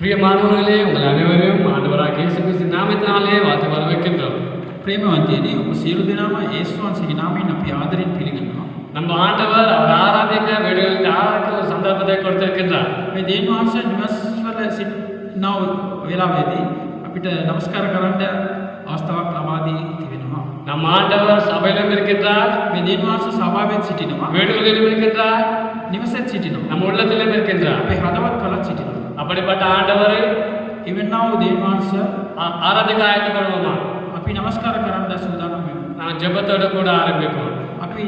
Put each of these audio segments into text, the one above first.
பிரியமானவர்களே, உங்கள் அனைவரையும் ஆண்டவராகிய இயேசு கிறிஸ்துவின் நாமத்தினாலே வாழ்த்து வரவேற்கின்றோம். ප්‍රේමවන්තයනි ඔබ සියලු දෙනාම යේසුස් වහන්සේගේ නාමයෙන් අපි ආදරයෙන් පිළිගන්නවා. நம்ம ஆண்டவர் அவர் ஆராதிக்க வீடுகளில் ஆராதிக்க ஒரு சந்தர்ப்பத்தை கொடுத்திருக்கின்றார். මේ දේන් වහන්සේ නිවස්වල සිටිනා වේලාවේදී අපිට নমස්කාර කරන්න අවස්ථාවක් ලබා දී තිබෙනවා. நம் ஆண்டவர் சபையிலும் இருக்கின்றார், මේ දේන් වහන්සේ සභාවෙත් සිටිනවා, வீடுகளிலும் இருக்கின்றார், නිවසෙත් සිටිනවා, நம் உள்ளத்திலும் இருக்கின்றார். අපේ හදවත් වලත් සිටිනවා. அப்படிப்பட்ட ஆண்டவரை එවන්නා වූ දේන් වහන්සේ ஆராதிக்க ஆயத்தப்படுவோமா? අපි নমස්කාර කරන්න සූදානම් වෙමු. நான் ஜெபத்தோடு கூட ஆரம்பிப்போம். අපි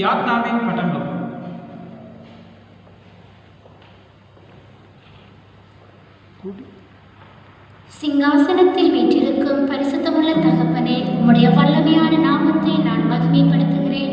යාඥාවෙන් පටන් ගමු. சிங்காசனத்தில் வீற்றிருக்கும் பரிசுத்தமுள்ள தகப்பனே, உம்முடைய வல்லமையான நாமத்தை நான் மகிமைப்படுத்துகிறேன்.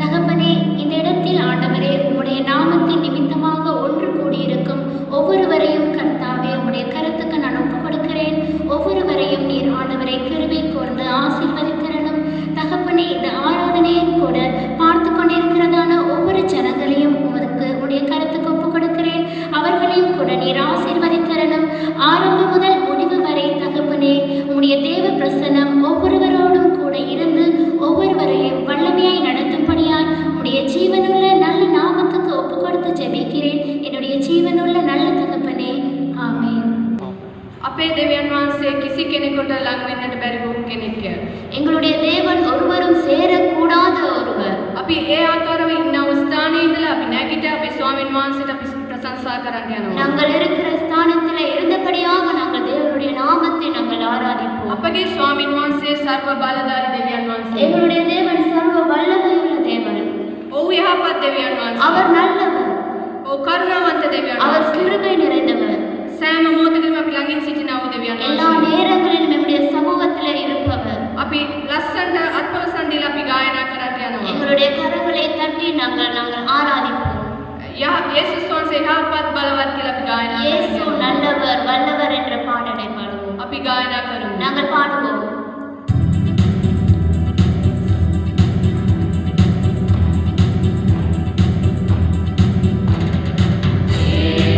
தகப்பனே, இந்த இடத்தில் ஆண்டவரே, உம்முடைய நாமத்தின் நிமித்தமாக ஒன்று கூடியிருக்கும் ஒவ்வொருவரையும் கர்த்தாவே உம்முடைய கருத்துக்கு நான் ஒப்புக் கொடுக்கிறேன். ஒவ்வொருவரையும் நீர் ஆண்டவரை கிருபை கூர்ந்து ஆசீர்வதித்திரணும். தகப்பனே, இந்த ஆராதனையை கூட பார்த்து கொண்டிருக்கிறதான ஒவ்வொரு ஜனங்களையும் உம்முடைய கருத்துக்கு ஒப்புக் கொடுக்கிறேன். அவர்களையும் கூட நீர் ஆசீர்வதித்திரணும். ஆரம்பம் முதல் முடிவு வரை தகப்பனே, உம்முடைய தேவ பிரசன்னம் ஒவ்வொருவரோடும் கூட இருந்து ஒவ்வொருவரையும் வல்லமையாய் நடத்தும்படியாய் உம்முடைய ஜீவனுள்ள நல்ல நாமத்துக்கு ஒப்புக் கொடுத்து ஜெபிக்கிறேன். என்னுடைய ஜீவனுள்ள நல்ல தகப்பனே, ஆமென். අපේ දෙවියන් වහන්සේ කිසි කෙනෙකුට ලං වෙන්නට බැරි වූ කෙනෙක්ය. எங்களுடைய தேவன் ஒருவரும் சேரக்கூடாத ஒருவர். අපි ඒ ආකාරව ඉන්න ස්ථානයේ ඉඳලා අපි නැගිට අපේ ස්වාමීන් වහන්සේට අපි ප්‍රශංසා කරන්න යනවා. நாங்கள் இருக்கிற ஸ்தானத்தில் இருந்தபடியாக நாங்கள் தேவனுடைய நாமத்தை நாங்கள் ஆராதிப்போம். අපගේ ස්වාමීන් වහන්සේ සර්ව බලධාරී දෙවියන් වහන්සේ. எங்களுடைய தேவன் சர்வ வல்லமையுள்ள தேவன். ඔහු යහපත් දෙවියන් වහන්සේ. அவர் நல்லவர், ඔහු කරුණාවන්ත දෙවියන් அவர் වහන්සේ. கிருபை நிறைந்தவர். සෑම මොහොතකම අපි ළඟින් සිටින වූ දෙවියන් எல்லா වහන්සේ. நேரங்களிலும் நம்முடைய சமூகத்தில் இருப்பவர். අපි ලස්සනට අත්පොලසන් දීලා අපි ගායනා කරන්න යනවා. எங்களுடைய கரங்களை தட்டி நாங்கள் ஆராதிப்போம். යේසුස් වහන්සේ යහපත් බලවත් කියලා අපි ගායනා இயேசு කරනවා. நல்லவர் வல்லவர் என்ற பாடலை பாடுவோம். අපි ගායනා කරමු. நாங்கள் பாடுவோம். Amen.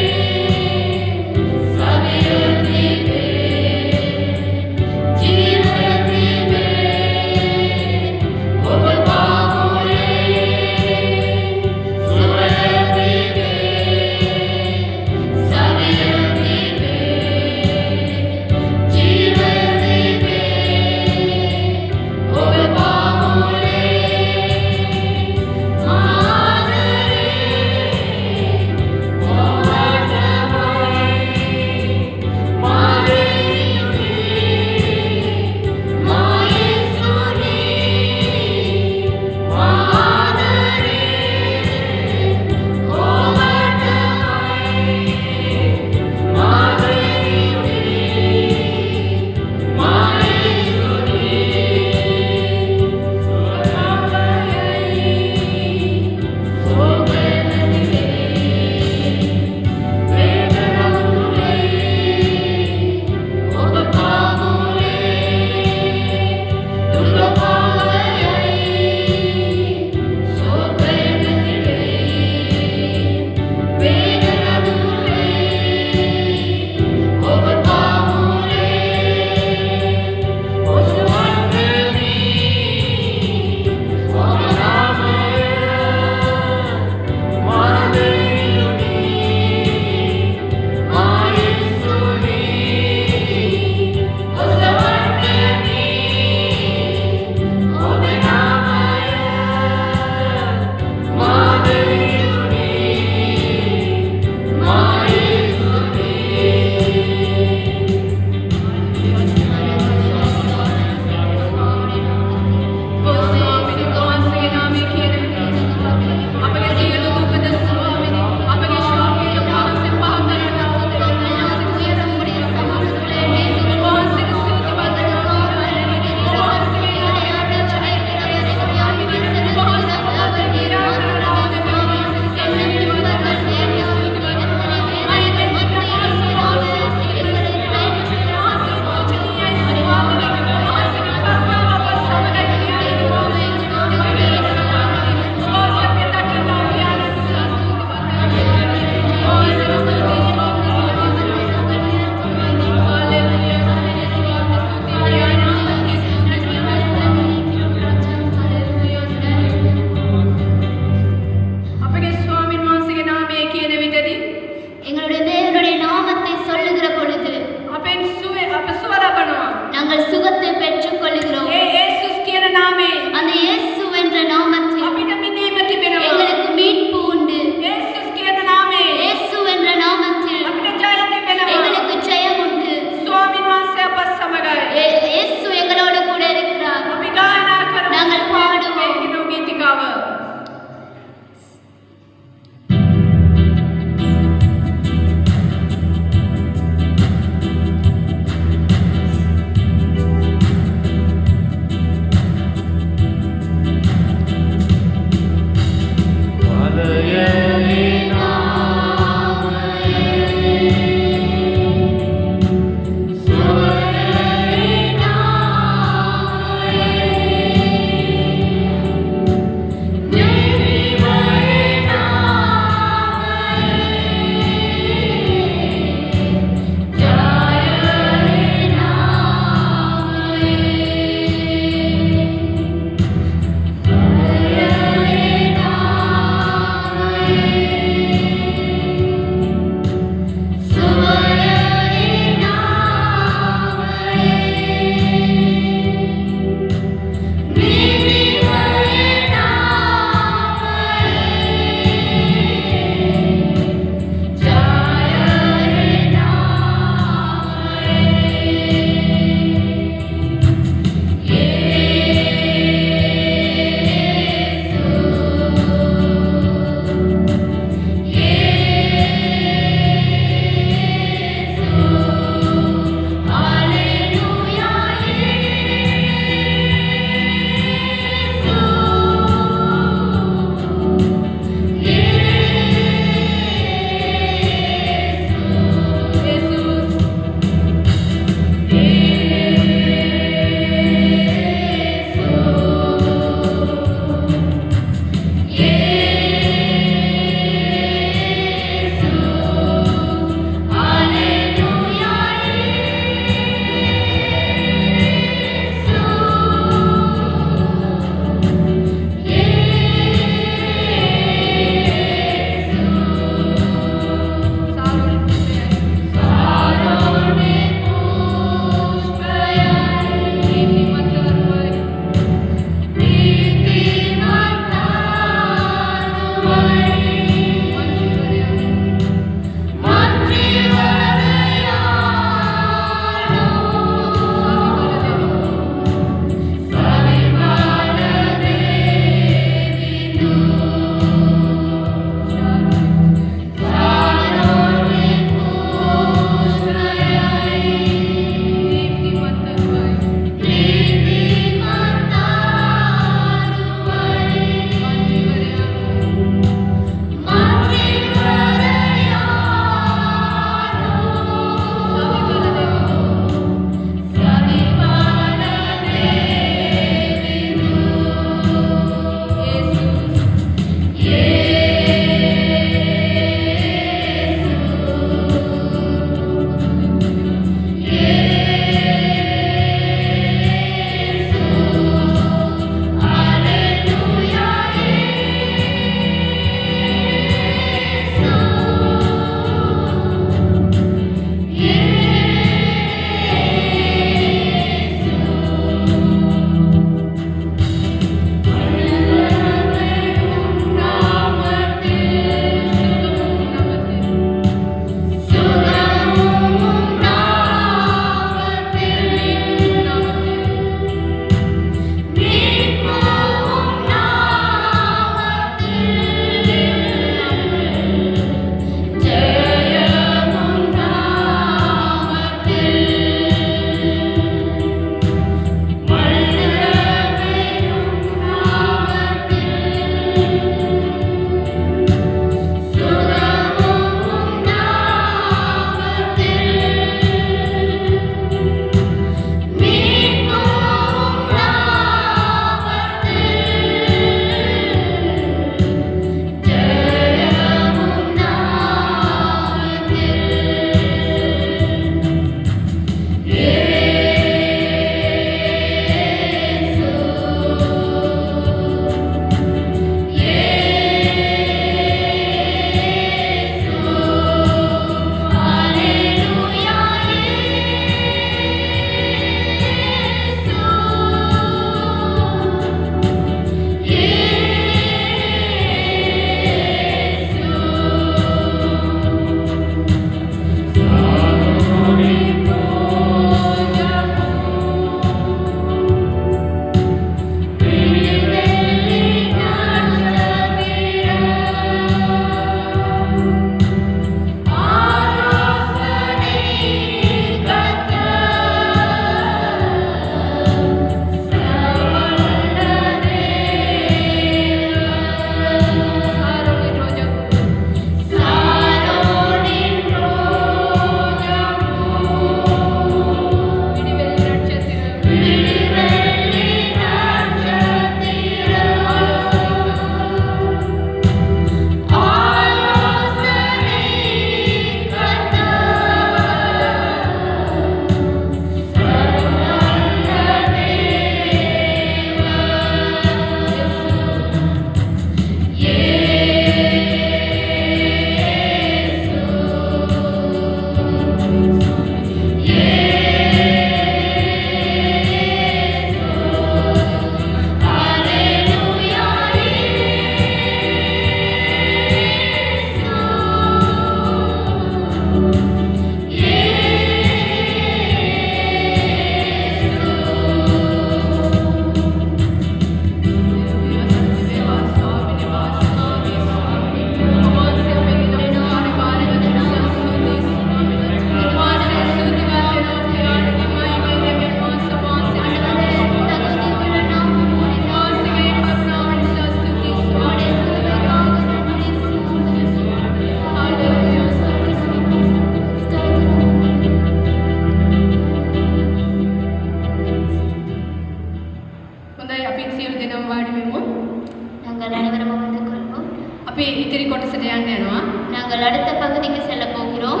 අපි ඉතිරි කොටසට යන්න යනවා. நாங்கள் அடுத்த பகுதிக்கு செல்ல போகிறோம்.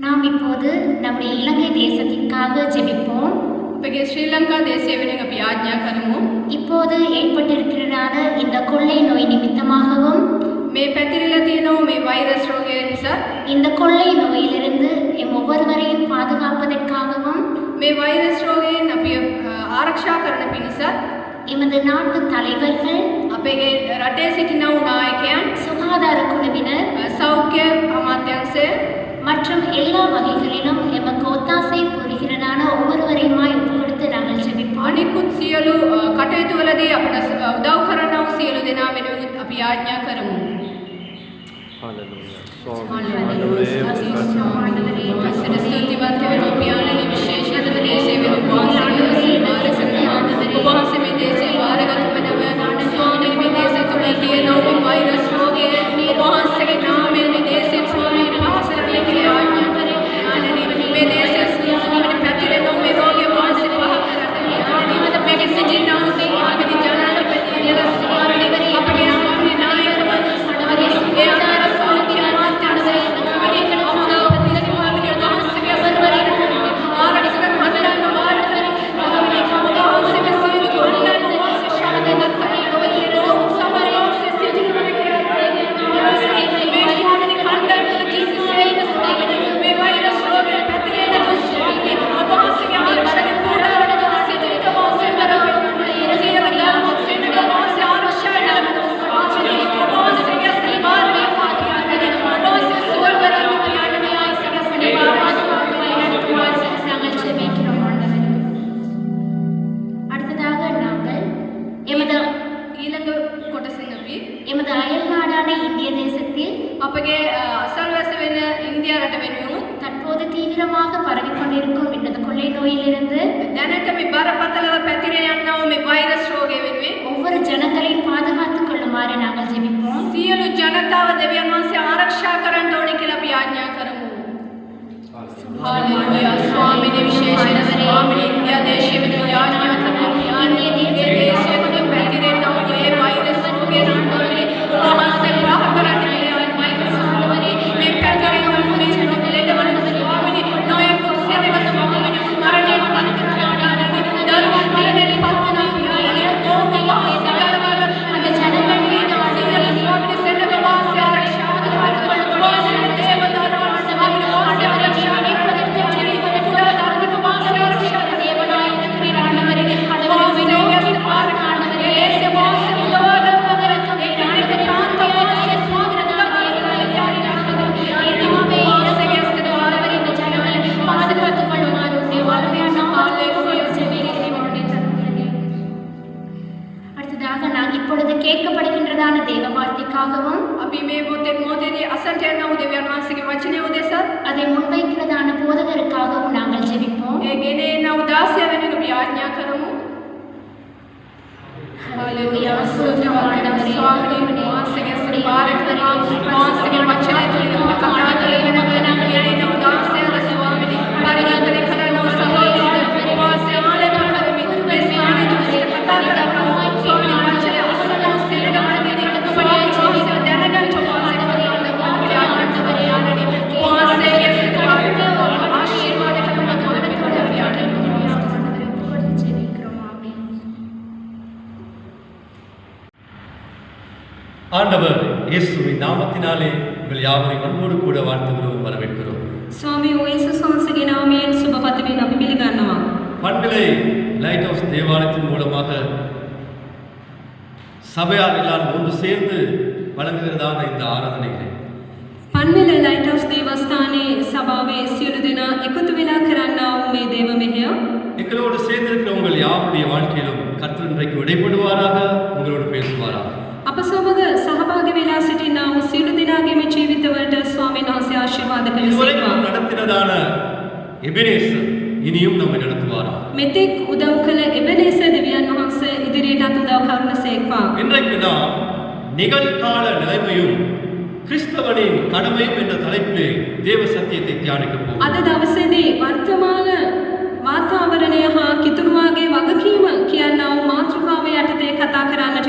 நாம் இப்போது நம்முடைய இலங்கை தேசத்திற்காக ஜெபிப்போம். අපගේ ශ්‍රී ලංකා දේශය වෙනුවෙන් අපි ආඥා කරමු. இப்போது ஏற்பட்டிருக்கிறதான இந்த கொள்ளை நோய் நிமித்தமாகவும் මේ පැතිරිලා තියෙනවා මේ වෛරස් රෝගය නිසා இந்த கொள்ளை நோயிலிருந்து எம் ஒவ்வொருவரையும் பாதுகாப்பதற்காகவும் මේ වෛරස් රෝගයෙන් අපි ආරක්ෂා කරන පිණිස எமது நாட்டு தலைவர்கள் අපගේ රටේ සිටින නායකයන් சுகாதார குழுவினர் සෞඛ්‍ය අමාත්‍යාංශය மற்றும் எல்லா வகைகளிலும் எமக்கு ஒத்தாசை புரிகிறதான ஒவ்வொருவரையுமாய் ஒப்புக்கொடுத்து நாங்கள் ஜெபிப்போம். අනිකුත් සියලු කටයුතු වලදී අපට උදව් කරනව සියලු දෙනා වෙනුවෙන් අපි ආඥා කරමු. ස්තුතිවන්ත වෙමු පියාණනි විශේෂයෙන්ම දේශය වෙනුවෙන් වහන්සේ මේ දේශය වාරගත වෙනව ස්වාමීන් මේ දේශය තුළ තියෙන මේ වෛරස් රෝගය වහන්සේගේ නාමයෙන් මේ දේශය ස්වාමීන් වහන්සේට කියලා ආඥා කරේ. මේ දේශය ස්වාමීන් පැතිරෙන මේ රෝගය වහන්සේ පහ කරන්න. මේක සිටිනා ස්වාමීන් ජනාධිපති ස්වාමීන් අපගේ ස්වාමීන් නායකවරු ඒ ආකාර සෞඛ්‍ය අමාත්‍යාංශය ස්වාමීන් අමුදාපති ස්වාමීන් වහන්සේගේ වරවරින් ආරක්ෂක කණ්ඩායම වාර කරන ස්වාමීන් වහන්සේගේ සියලු කණ්ඩායම වාසය ශාන්තිමත් කරනවා. රෝග සමරවස්සේ සිටිනවා කියන්නේ මේ ස්වාමීන් කණ්ඩායම තුළ කිසිසේත් ස්වාමීන් මේ වෛරස් රෝගය පැතිරෙන්න ස්වාමීන් වහන්සේගේ ආරක්ෂක කණ්ඩායම සිටින වාසය කරනවා. සියලු ධර්මයක් සෙනග වාසය ආරක්ෂා කරනවා. ස්වාමීන් වහන්සේගේ සේවාවේ පාතියන්නේ වහන්සේ සුවය කරන්නේ කියන්නේ ආසක සේවාවක් நாங்கள் ஜெபிக்கிறோம் ஆண்டவரே. அடுத்ததாக நாங்கள் எமது ඊළඟ කොටසින් අපි எமது அயல் நாடான இந்திய தேசத்தில் අපගේ අසල්වැස වෙන ඉන්දියා රට වෙනුවෙන් தற்போது தீவிரமாக பரவிக்கொண்டிருக்கும் இந்த கொள்ளை நோயிலிருந்து දැනට මේ බරපතලව පැතිර යනා වූ මේ වෛරස් රෝගය වෙනුවෙන් ஒவ்வொரு ஜனங்களையும் பாதுகாத்துக் கொள்ளுமாறு நாங்கள் ஜெபிப்போம். සියලු ජනතාව දෙවියන් වහන්සේ ආරක්ෂා කරන්න ඕනේ කියලා අපි ආඥා කරමු. හාලෙලූයා. ස්වාමීන් විශේෂයෙන් ස්වාමීන් ඉන්දියා දේශය වෙනුවෙන් ආඥා කරමු. ඉන්දියා දේශය තුළ පැතිරෙන මේ වෛරස් රෝගය ස්වාමීන් වහන්සේ පහ කරන්න කියලා වෛරස් රෝගය මේ පැතිරෙන මේ ලෙඩවලට ස්වාමීන් නොයෙකුත් සෙනග ස්වාමීන් මරණයට පත් කරනවා. දරුවන් මරණයට පත් වෙනවා. ඕක වහන්සේ ගලවලා අද ජනගහනයේ සියලු ස්වාමීන් සෙනග වාසය ආරක්ෂා කරනවා. වාසය දේවදරුවන් ස්වාමීන් වාසය ආරක්ෂා කරනවා. පුරා ධර්මික වාසය ආරක්ෂා දේවනාය ක්‍රීඩාණවරේ වාසය ආරක්ෂා එලෙස වාසය උදවගත කරගන්න ඒ ඥානික කාන්ත වාසය ස්වාමීන් பாதுகாத்துக் கொள்ளுமாறு உடைய வல்லமையான நாமத்தில் ஜெபிக்கிறேன். அடுத்ததாக நான் இப்பொழுது கேட்கப்படுகின்றதான தேவ வார்த்தைக்காகவும் අපි මේ මොහොතේදී අසන්ට යන වූ දෙවියන් වහන්සේගේ වචනය උදෙසා அதை முன்வைக்கிறதான போதகருக்காகவும் நாங்கள் ஜெபிப்போம். ඒ ගෙනෙන උදාසිය වෙනුවෙන් අපි ආඥා කරමු. හාලෙලූයා. ස්තෝත්‍රම් ආண்டவரே. ස්වාමීන් වහන්සේගේ සේවාරක කරා වහන්සේගේ වචනය තුළින් කතා කරගෙන ගෙනෙන උදාසිය ස්වාමීන් පරිවර්තනය කරන සහෝදරයන් වහන්සේ ආලේප කරමින් මේ ස්ථානයේ තුල කතා කරනවා. ස්වාමීන් වහන්සේ අසන්න සෙනග මැදදී ස්වාමීන් වහන්සේ දැනගන්න ஆண்டவர் இயேசுவின் நாமத்தினாலே உங்கள் யாவரையும் அன்போடு கூட வாழ்த்துகிறோம், வரவேற்கிறோம். ස්වාමී යේසුස් වහන්සේගේ නාමයෙන් සුබ පතමින් අපි පිළිගන්නවා. பண்பிலை லைட் ஹவுஸ் தேவாலயத்தின் மூலமாக சபையார் எல்லாரும் ஒன்று சேர்ந்து வழங்குகிறதான இந்த ஆராதனைகளை පන්විල ලයිට් හවුස් දේවස්ථානයේ සභාවේ සියලු දෙනා එකතු වෙලා කරන්නා වූ මේ දේව මෙහෙය எங்களோடு சேர்ந்திருக்கிற உங்கள் யாருடைய வாழ்க்கையிலும் கர்த்தர் இன்றைக்கு இடைப்படுவாராக, உங்களோடு பேசுவாராக. අප සමග සහභාගී වෙලා සිටිනා වූ සියලු දෙනාගේම ජීවිතවලට ස්වාමීන් වහන්සේ ආශිර්වාද இதுவரை කළේසේවා. நாம் நடத்தினதான எபெனேசர் இனியும் நம்மை நடத்துவாராக. මෙතෙක් උදව් කළ එබෙනේසර් දෙවියන් වහන්සේ ඉදිරියටත් උදව් කරනසේක්වා. இன்றைக்கு நாம் நிகழ்கால நிலைமையும் கிறிஸ்தவனின் கடமையும் என்ற தலைப்பிலே தேவ சத்தியத்தை தியானிக்க போகிறோம். අද දවසේදී වර්තමාන වාතාවරණය හා කිතුරුවාගේ වගකීම කියනා වූ මාතෘකාව යටතේ කතා කරන්නට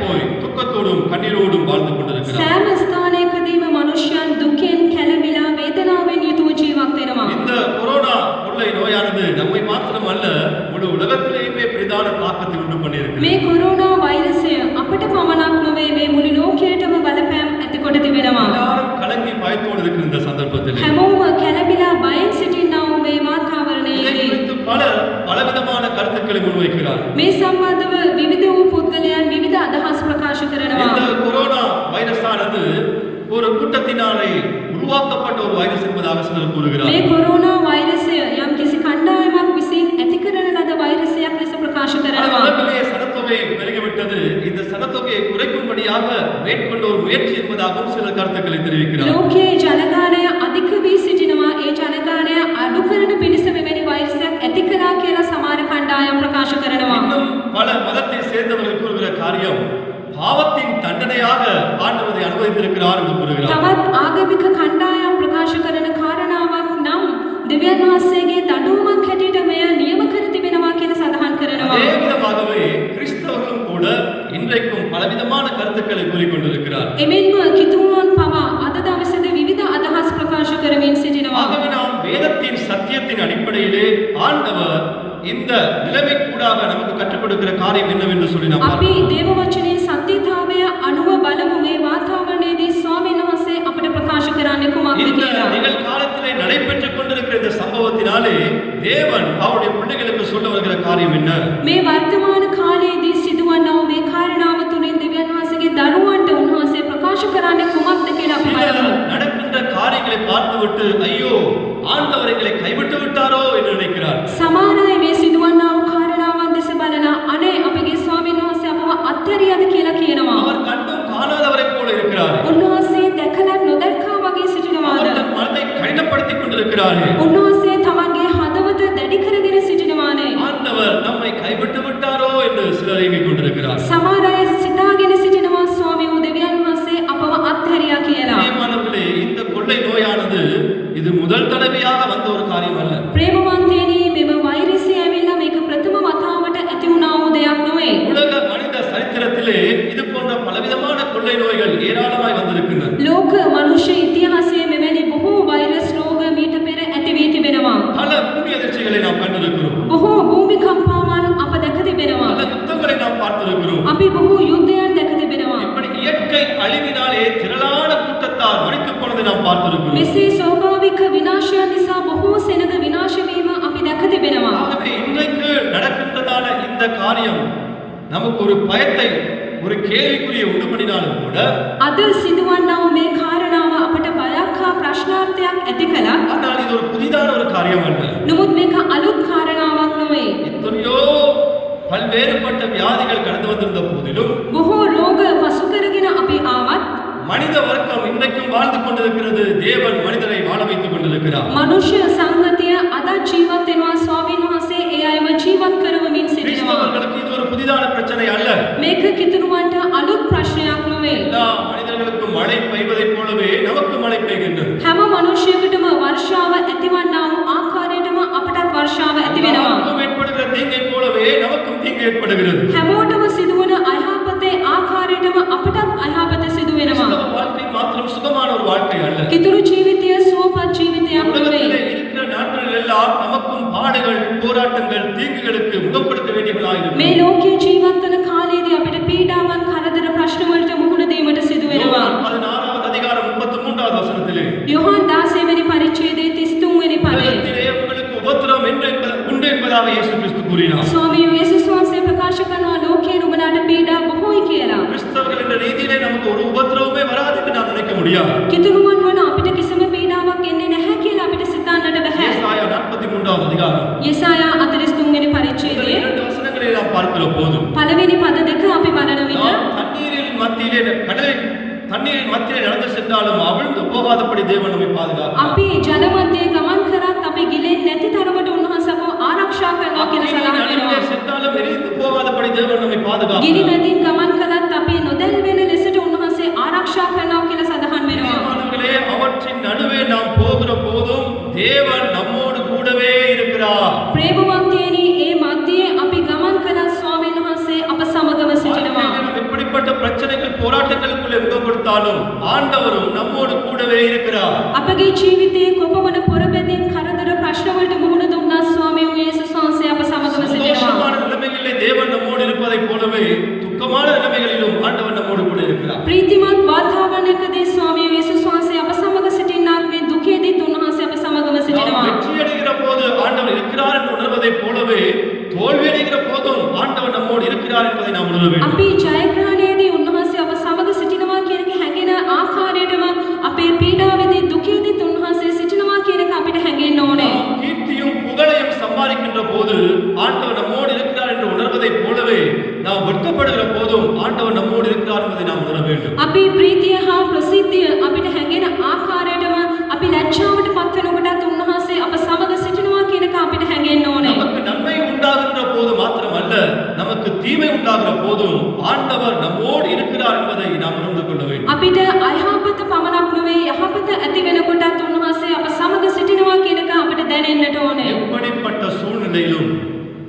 போய் துக்கத்தோடும் கண்ணீரோடும் வாழ்ந்து கொண்டிருக்கிறார். සෑම ස්ථානයකදීම මනුෂ්‍යයන් දුකෙන් කැළඹිලා වේදනාවෙන් යුතුව ජීවත් වෙනවා. இந்த கொரோனா கொள்ளை நோயானது நம்மை மாத்திரமல்ல முழு உலகத்திலேயுமே பிரதான தாக்கத்தை உண்டு பண்ணியிருக்கிறது. මේ කොරෝනා වෛරසය අපට පමණක් නොවේ මේ මුළු ලෝකයටම බලපෑම් ඇති කොට තිබෙනවා. எல்லாரும் கலங்கி பயத்தோடு இருக்கிற இந்த சந்தர்ப்பத்தில் හැමෝම කැළඹිලා බයෙන් සිටිනා වූ මේ இதை වාතාවරණයේදී குறித்து பலர் பலவிதமான கருத்துக்களை முன்வைக்கிறார். මේ සම්බන්ධව විවිධ වූ පුද්ගලයන් විවිධ අදහස් ප්‍රකාශ இந்த කරනවා. கொரோனா வைரஸானது ஒரு கூட்டத்தினாலே உருவாக்கப்பட்ட ஒரு வைரஸ் என்பதாக சிலர் கூறுகிறார். මේ කොරෝනා වෛරසය යම් කිසි කණ්ඩායමක් විසින් ඇති කරන ලද වෛරසයක් ලෙස ප්‍රකාශ කරනවා. உலகிலே சனத்தொகை பெருகிவிட்டது. இந்த சனத்தொகையை குறைக்கும்படியாக மேற்கொண்ட ஒரு முயற்சி என்பதாகவும் சில கருத்துக்களை தெரிவிக்கிறார். ලෝකයේ ජනගහනය අධික වී සිටිනවා. ඒ ජනගහනය අඩු කරන පිණිස මෙවැනි වෛරසයක් ඇති කළා කියලා සමහර කණ්ඩායම් ප්‍රකාශ කරනවා. இன்னும் பல மதத்தை சேர்ந்தவர்கள் கூறுகிற காரியம் பாவத்தின் தண்டனையாக ஆண்டவர் அதை அனுமதித்திருக்கிறார் என்று கூறுகிறார். තවත් ආගමික කණ්ඩායම් ප්‍රකාශ කරන කාරණාවක් නම් දෙවියන් වහන්සේගේ දඬුවමක් හැටියට මෙය නියම කර තිබෙනවා කියලා සඳහන් කරනවා. அதே விதமாகவே கிறிஸ்தவர்களும் கூட இன்றைக்கும் பலவிதமான கருத்துக்களை கூறிக்கொண்டிருக்கிறார். එමෙන්ම කිතුණුවන් පවා අද දවසේදී විවිධ අදහස් ප්‍රකාශ කරමින් සිටිනවා. ஆகவே நாம் வேதத்தின் சத்தியத்தின் அடிப்படையிலே ஆண்டவர் இந்த நிலைமை கூடாக நமக்கு கற்றுக் கொடுக்கிற காரியம் என்னவென்று சொல்லி நாம் අපි දේව වචනේ සත්‍යතාවය අනුව බලමු. මේ වාතාවරණයේදී ස්වාමීන් වහන්සේ අපට ප්‍රකාශ කරන්නේ කුමක්ද இந்த කියලා. நிகழ்காலத்திலே நடைபெற்றுக் கொண்டிருக்கிற இந்த சம்பவத்தினாலே தேவன் அவருடைய பிள்ளைகளுக்கு சொல்ல வருகிற காரியம் என்ன? මේ වර්තමාන කාලයේදී සිදුවන්නා වූ මේ කාරණාව තුලින් දෙවියන් වහන්සේගේ දරුවන්ට උන්වහන්සේ ප්‍රකාශ කරන්නේ කුමක්ද කියලා අපි சிலர் බලමු. நடக்கின்ற காரியங்களை பார்த்துவிட்டு ஐயோ ஆண்டவர் எங்களை கைவிட்டு விட்டாரோ என்று நினைக்கிறார். සමහර අය මේ සිදුවන්නා වූ කාරණාවන් දෙස බලලා අනේ අපගේ ස්වාමීන් වහන්සේ අපව අත්හැරියද කියලා කියනවා. அவர் கண்டும் காணாதவரை போல இருக்கிறார். උන්වහන්සේ දැකලා නොදැක්කා වගේ සිටිනවාද? அவர் தன் மனதை கடினப்படுத்திக் கொண்டிருக்கிறார்கள். උන්වහන්සේ තමන්ගේ හදවත දැඩි කරගෙන සිටිනවානේ. ஆண்டவர் நம்மை கைவிட்டு விட்டாரோ என்று சிலர் இயங்கிக் கொண்டிருக்கிறார். සමහර අය සිතාගෙන සිටිනවා ස්වාමී වූ දෙවියන් වහන්සේ අපව අත්හැරියා කියලා. பிரியமானவர்களே, இந்த கொள்ளை நோயானது இது முதல் தடவையாக வந்த ஒரு காரியம் அல்ல. ප්‍රේමවන්තයනි මෙම වෛරසය ඇවිල්ලා මේක ප්‍රථම වතාවට ඇති වුණා වූ දෙයක් නොවේ. உலக மனித சரித்திரத்திலே இது போன்ற பலவிதமான கொள்ளை நோய்கள் ஏராளமாய் வந்திருக்கின்றன. ලෝක මනුෂ්‍ය ඉතිහාසයේ මෙවැනි බොහෝ වෛරස් රෝග මීට පෙර ඇති වී තිබෙනවා. பல பூமி அதிர்ச்சிகளை நாம் கண்டிருக்கிறோம். බොහෝ භූමිකම්පාවන් අප දැක තිබෙනවා. பல யுத்தங்களை நாம் பார்த்திருக்கிறோம். අපි බොහෝ යුද්ධයන් දැක තිබෙනවා. இப்படி இயற்கை அழிவினாலே திரளான கூட்டத்தார் மரித்துப் போனதை நாம் பார்த்திருக்கிறோம். මෙසේ ස්වාභාවික විනාශයන් නිසා බොහෝ සෙනග විනාශ වීම අපි දැක තිබෙනවා. ஆகவே இன்றைக்கு நடக்கின்றதான இந்த காரியம் நமக்கு ஒரு பயத்தை ஒரு கேள்விக்குரிய உண்டு பண்ணினாலும் கூட අද සිදුවන්නා වූ මේ කාරණාව අපට බයක් හා ප්‍රශ්නාර්ථයක් ඇති කළා. ஆனால் இது ஒரு புதிதான ஒரு காரியம் அல்ல. නමුත් මේක අලුත් කාරණාවක් නොවේ. எத்தனையோ பல்வேறுபட்ட வியாதிகள் கடந்து வந்திருந்த போதிலும் බොහෝ රෝග පසු කරගෙන අපි ආවත් மனித வர்க்கம் இன்றைக்கும் வாழ்ந்து கொண்டிருக்கிறது. தேவன் மனிதரை வாழ வைத்துக் கொண்டிருக்கிறார். මනුෂ්‍ය සංගතිය අද ජීවත් වෙනවා. ස්වාමීන් වහන්සේ ඒ අයව ජීවත් කරවමින් සිටිනවා. கிறிஸ்தவர்களுக்கு இது ஒரு புதிதான பிரச்சனை அல்ல. මේක කිතුණුවන්ට අලුත් ප්‍රශ්නයක් නොවේ. எல்லா மனிதர்களுக்கும் மழை பெய்வதைப் போலவே நமக்கு மழை பெய்கின்றது. හැම මනුෂ්‍යයෙකුටම වර්ෂාව ඇතිවන්නා වූ ආකාරයටම අපටත් වර්ෂාව ඇති වෙනවා. எல்லாருக்கும் ஏற்படுகிற தீங்கை போலவே நமக்கும் தீங்கு ஏற்படுகிறது. හැමෝටම සිදුවන අයහපතේ ආකාරයටම අපටත් අයහපත සිදු වෙනවා. கிறிஸ்தவ வாழ்க்கை மாத்திரம் சுகமான ஒரு வாழ்க்கை அல்ல. කිතුණු ජීවිතය සුවපත් ජීවිතයක් உலகத்திலே නෙවෙයි. இருக்கிற நாட்களில் எல்லாம் நமக்கும் பாடுகள், போராட்டங்கள், தீங்குகளுக்கு முகம் கொடுக்க வேண்டியவர்களாயிருக்கிறோம். මේ ලෝකයේ ජීවත් වන කාලයේදී අපිට පීඩාවන්, කරදර, ප්‍රශ්න වලට මුහුණ දීමට සිදු වෙනවා. யோவான் 16வது அதிகாரம் 33வது வசனத்திலே යොහන් 16 වෙනි පරිච්ඡේදයේ 33 වෙනි පදයේ உலகத்திலே உங்களுக்கு உபத்திரம் உண்டு என்பதாக இயேசு கிறிஸ்து கூறினார். ස්වාමී යේසුස් වහන්සේ ප්‍රකාශ කරනවා ලෝකයේ නුඹලාට පීඩා බොහෝයි කියලා. கிறிஸ்தவர்கள் என்ற ரீதியிலே நமக்கு ஒரு உபத்திரவமே வராது என்று நாம் நினைக்க முடியாது. කිතුණුවන් වන අපිට කිසිම පීඩාවක් එන්නේ නැහැ කියලා අපිට සිතන්නට බෑ. ஏசாயா 43வது அதிகாரம் යෙසායා 43 වෙනි පරිච්ඡේදයේ இரண்டு வசனங்களை நாம் பார்க்கிற போது පළවෙනි පද දෙක අපි බලන විට நாம் தண்ணீரின் மத்தியிலே நடந்து சென்றாலும் அவிழ்ந்து போகாதபடி தேவன் நம்மை பாதுகாக்கிறார். අපි ජල මැදේ ගමන් කරත් අපි ගිලෙන්නේ නැති තරමට උන්වහන්සේව ආරක්ෂා කරනවා කියලා සඳහන් நடுவிலே වෙනවා. சென்றாலும் எரிந்து போகாதபடி தேவன் நம்மை ගිනි பாதுகாக்கிறார். මැදින් ගමන් කළත් අපි නොදැල් වෙන ලෙසට උන්වහන්සේ ආරක්ෂා කරනවා කියලා සඳහන් වෙනවා. பிரியமானவர்களே, அவற்றின் நடுவே நாம் போகிற போதும் தேவன் நம்மோடு கூடவே இருக்கிறார். ප්‍රේමවන්තයනි, ඒ මැදේ අපි ගමන් කළත් ස්වාමීන් වහන්සේ අප සමගම සිටිනවා. வாழ்க்கையிலே நாம் எப்படிப்பட்ட போராட்டங்களுக்குள்ளே முகம் கொடுத்தாலும் ஆண்டவரும் நம்மோடு கூடவே இருக்கிறார். අපගේ ජීවිතයේ කොපමණ පොරබැඳීම් කරදර ප්‍රශ්න වලට මුහුණ දුන්නා ස්වාමී වූ යේසුස් වහන්සේ අප සමගම சந்தோஷமான සිටිනවා. நிலைமைகளிலே தேவன் நம்மோடு இருப்பதைப் போலவே துக்கமான நிலைமைகளிலும் ஆண்டவர் நம்மோடு கூட இருக்கிறார். ප්‍රීතිමත් වාතාවරණයකදී ස්වාමී වූ යේසුස් වහන්සේ අප සමග සිටින්නාක් මේ දුකේදීත් උන්වහන්සේ අප සමගම நாம் සිටිනවා. வெற்றி அடைகிற போது ஆண்டவர் இருக்கிறார் என்று உணர்வதைப் போலவே தோல்வி அடைகிற போதும் ஆண்டவர் நம்மோடு இருக்கிறார் என்பதை நாம் உணர வேண்டும். අපි ජයග්‍රහණයේදී උන්වහන්සේ අප සමග සිටිනවා කියන එක හැඟෙන ආකාරයටම අපේ පීඩාවේදී දුකේදීත් උන්වහන්සේ සිටිනවා කියන එක අපිට හැඟෙන්න ඕනේ. நாம் கீர்த்தியும் புகழையும் சம்பாதிக்கின்ற போது ஆண்டவர் நம்மோடு இருக்கிறார் என்று உணர்வதைப் போலவே நாம் வெட்கப்படுகிற போதும் ஆண்டவர் நம்மோடு இருக்கிறார் என்பதை நாம் உணர வேண்டும். අපි ප්‍රීතිය හා ප්‍රසිද්ධිය අපිට හැඟෙන ආකාරයටම අපි ලැජ්ජාවට පත් වෙනකොටත් උන්වහන්සේ අප සමග සිටිනවා කියන එක අපිට හැඟෙන්න ඕනේ. நமக்கு நன்மை உண்டாகின்ற போது மாத்திரமல்ல, நமக்கு தீமை உண்டாகிற போதும் ஆண்டவர் நம்மோடு இருக்கிறார் என்பதை நாம் உணர்ந்து கொள்ள வேண்டும். අපිට අයහපත පමණක් නෙවෙයි යහපත ඇති වෙනකොටත් උන්වහන්සේ අප සමග සිටිනවා කියන එක අපිට දැනෙන්නට ඕනේ. எப்படிப்பட்ட சூழ்நிலையிலும்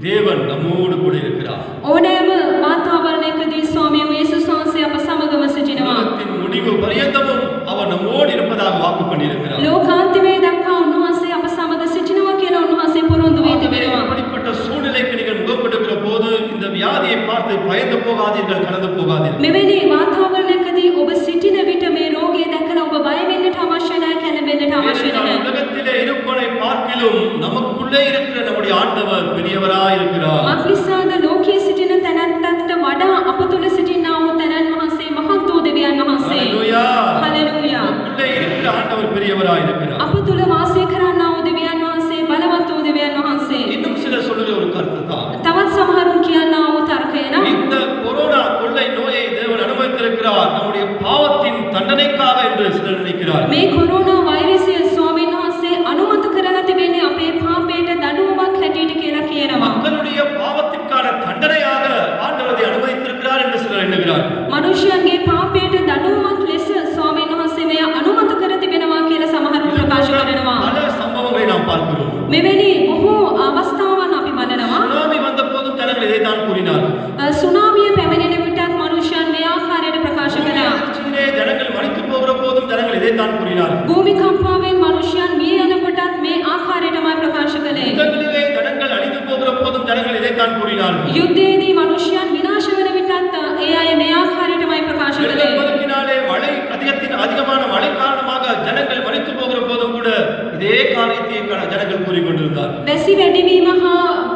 தேவன் நம்மோடு கூட இருக்கிறார். ඕනෑම වාතාවරණයකදී ස්වාමී වූ යේසුස් වහන්සේ අප සමගම සිටිනවා. உலகத்தின் முடிவு பரியந்தமும் அவர் நம்மோடு இருப்பதாக வாக்கு பண்ணியிருக்கிறார். ලෝකාන්තිමේ දක්වා උන්වහන්සේ අප සමග සිටිනවා කියලා උන්වහන්සේ පොරොන්දු වී තිබෙනවා. அப்படிப்பட்ட சூழ்நிலைக்கு நீங்கள் முகப்படுகிற போது இந்த வியாதியை பார்த்து பயந்து போகாதீர்கள், கடந்து போகாதீர்கள். මෙවැනි වාතාවරණයකදී ඔබ සිටින විට මේ රෝගය දැකලා ඔබ බය වෙන්නට අවශ්‍ය නැහැ, කැළඹෙන්නට අවශ්‍ය ஏனென்றால் නැහැ. உலகத்திலே இருப்பவனை பார்க்கிலும் நமக்குள்ளே இருக்கிற நம்முடைய ஆண்டவர் பெரியவராய் இருக்கிறார். මක්නිසාද ලෝකයේ සිටින තැනැත්තන්ට වඩා අප තුළ සිටිනා වූ තැනැන් වහන්සේ මහත් වූ දෙවියන් වහන්සේ. ஹல்லேலூயா. හලෙලූයා. நமக்குள்ளே இருக்கிற ஆண்டவர் பெரியவராய் இருக்கிறார். අප තුළ වාසය කරන්නා වූ දෙවියන් වහන්සේ බලවත් වූ දෙවියන් වහන්සේ. இன்னும் சில சொல்லுகிற ஒரு கருத்து தான், තවත් සමහරුන් කියන්නා වූ තර්කය නම් இந்த கொரோனா கொள்ளை நோயை தேவன் அனுமதித்திருக்கிறார் நம்முடைய பாவத்தின் தண்டனைக்காக என்று சிலர் நினைக்கிறார். මේ කොරෝනා වෛරසය ස්වාමීන් වහන්සේ අනුමත කරලා තිබෙන්නේ අපේ පාපයට දඬුවමක් හැටියට කියලා කියනවා. மக்களுடைய பாவத்திற்கான தண்டனையாக ஆண்டவர் அதை அனுமதித்திருக்கிறார் என்று சிலர் எண்ணுகிறார். මනුෂ්‍යයන්ගේ පාපයට දඬුවමක් ලෙස ස්වාමීන් වහන්සේ මෙය අනුමත කර තිබෙනවා කියලා සමහරුන් ප්‍රකාශ කරනවා. பல சம்பவங்களை நாம் பார்க்கிறோம். මෙවැනි බොහෝ අවස්ථාවන් අපි බලනවා. சுனாமி வந்த போதும் ஜனங்கள் இதைத்தான் கூறினார். සුනාමිය පැමිණෙන විටත් මනුෂ්‍යයන් මේ ආකාරයට ප්‍රකාශ කළා. அதிர்ச்சியிலே ஜனங்கள் மரித்து போகிற போதும் ஜனங்கள் இதைத்தான் கூறினார். භූමිකම්පාවෙන් මනුෂ්‍යයන් මිය යනකොටත් මේ ආකාරයටමයි ප්‍රකාශ කළේ. யுத்தங்களிலே ஜனங்கள் அழிந்து போகிற போதும் ஜனங்கள் இதைத்தான் கூறினார்கள். යුද්ධයේදී මනුෂ්‍යයන් විනාශ වෙන විටත් ඒ අය මේ ආකාරයටමයි ප්‍රකාශ කළේ. வெள்ளப்பெருக்கினாலே மழை அதிகமான மழை காரணமாக ஜனங்கள் மரித்து போகிற போதும் கூட இதே காரியத்தை ஜனங்கள் கூறிக்கொண்டிருந்தார். වැසි වැඩිවීම හා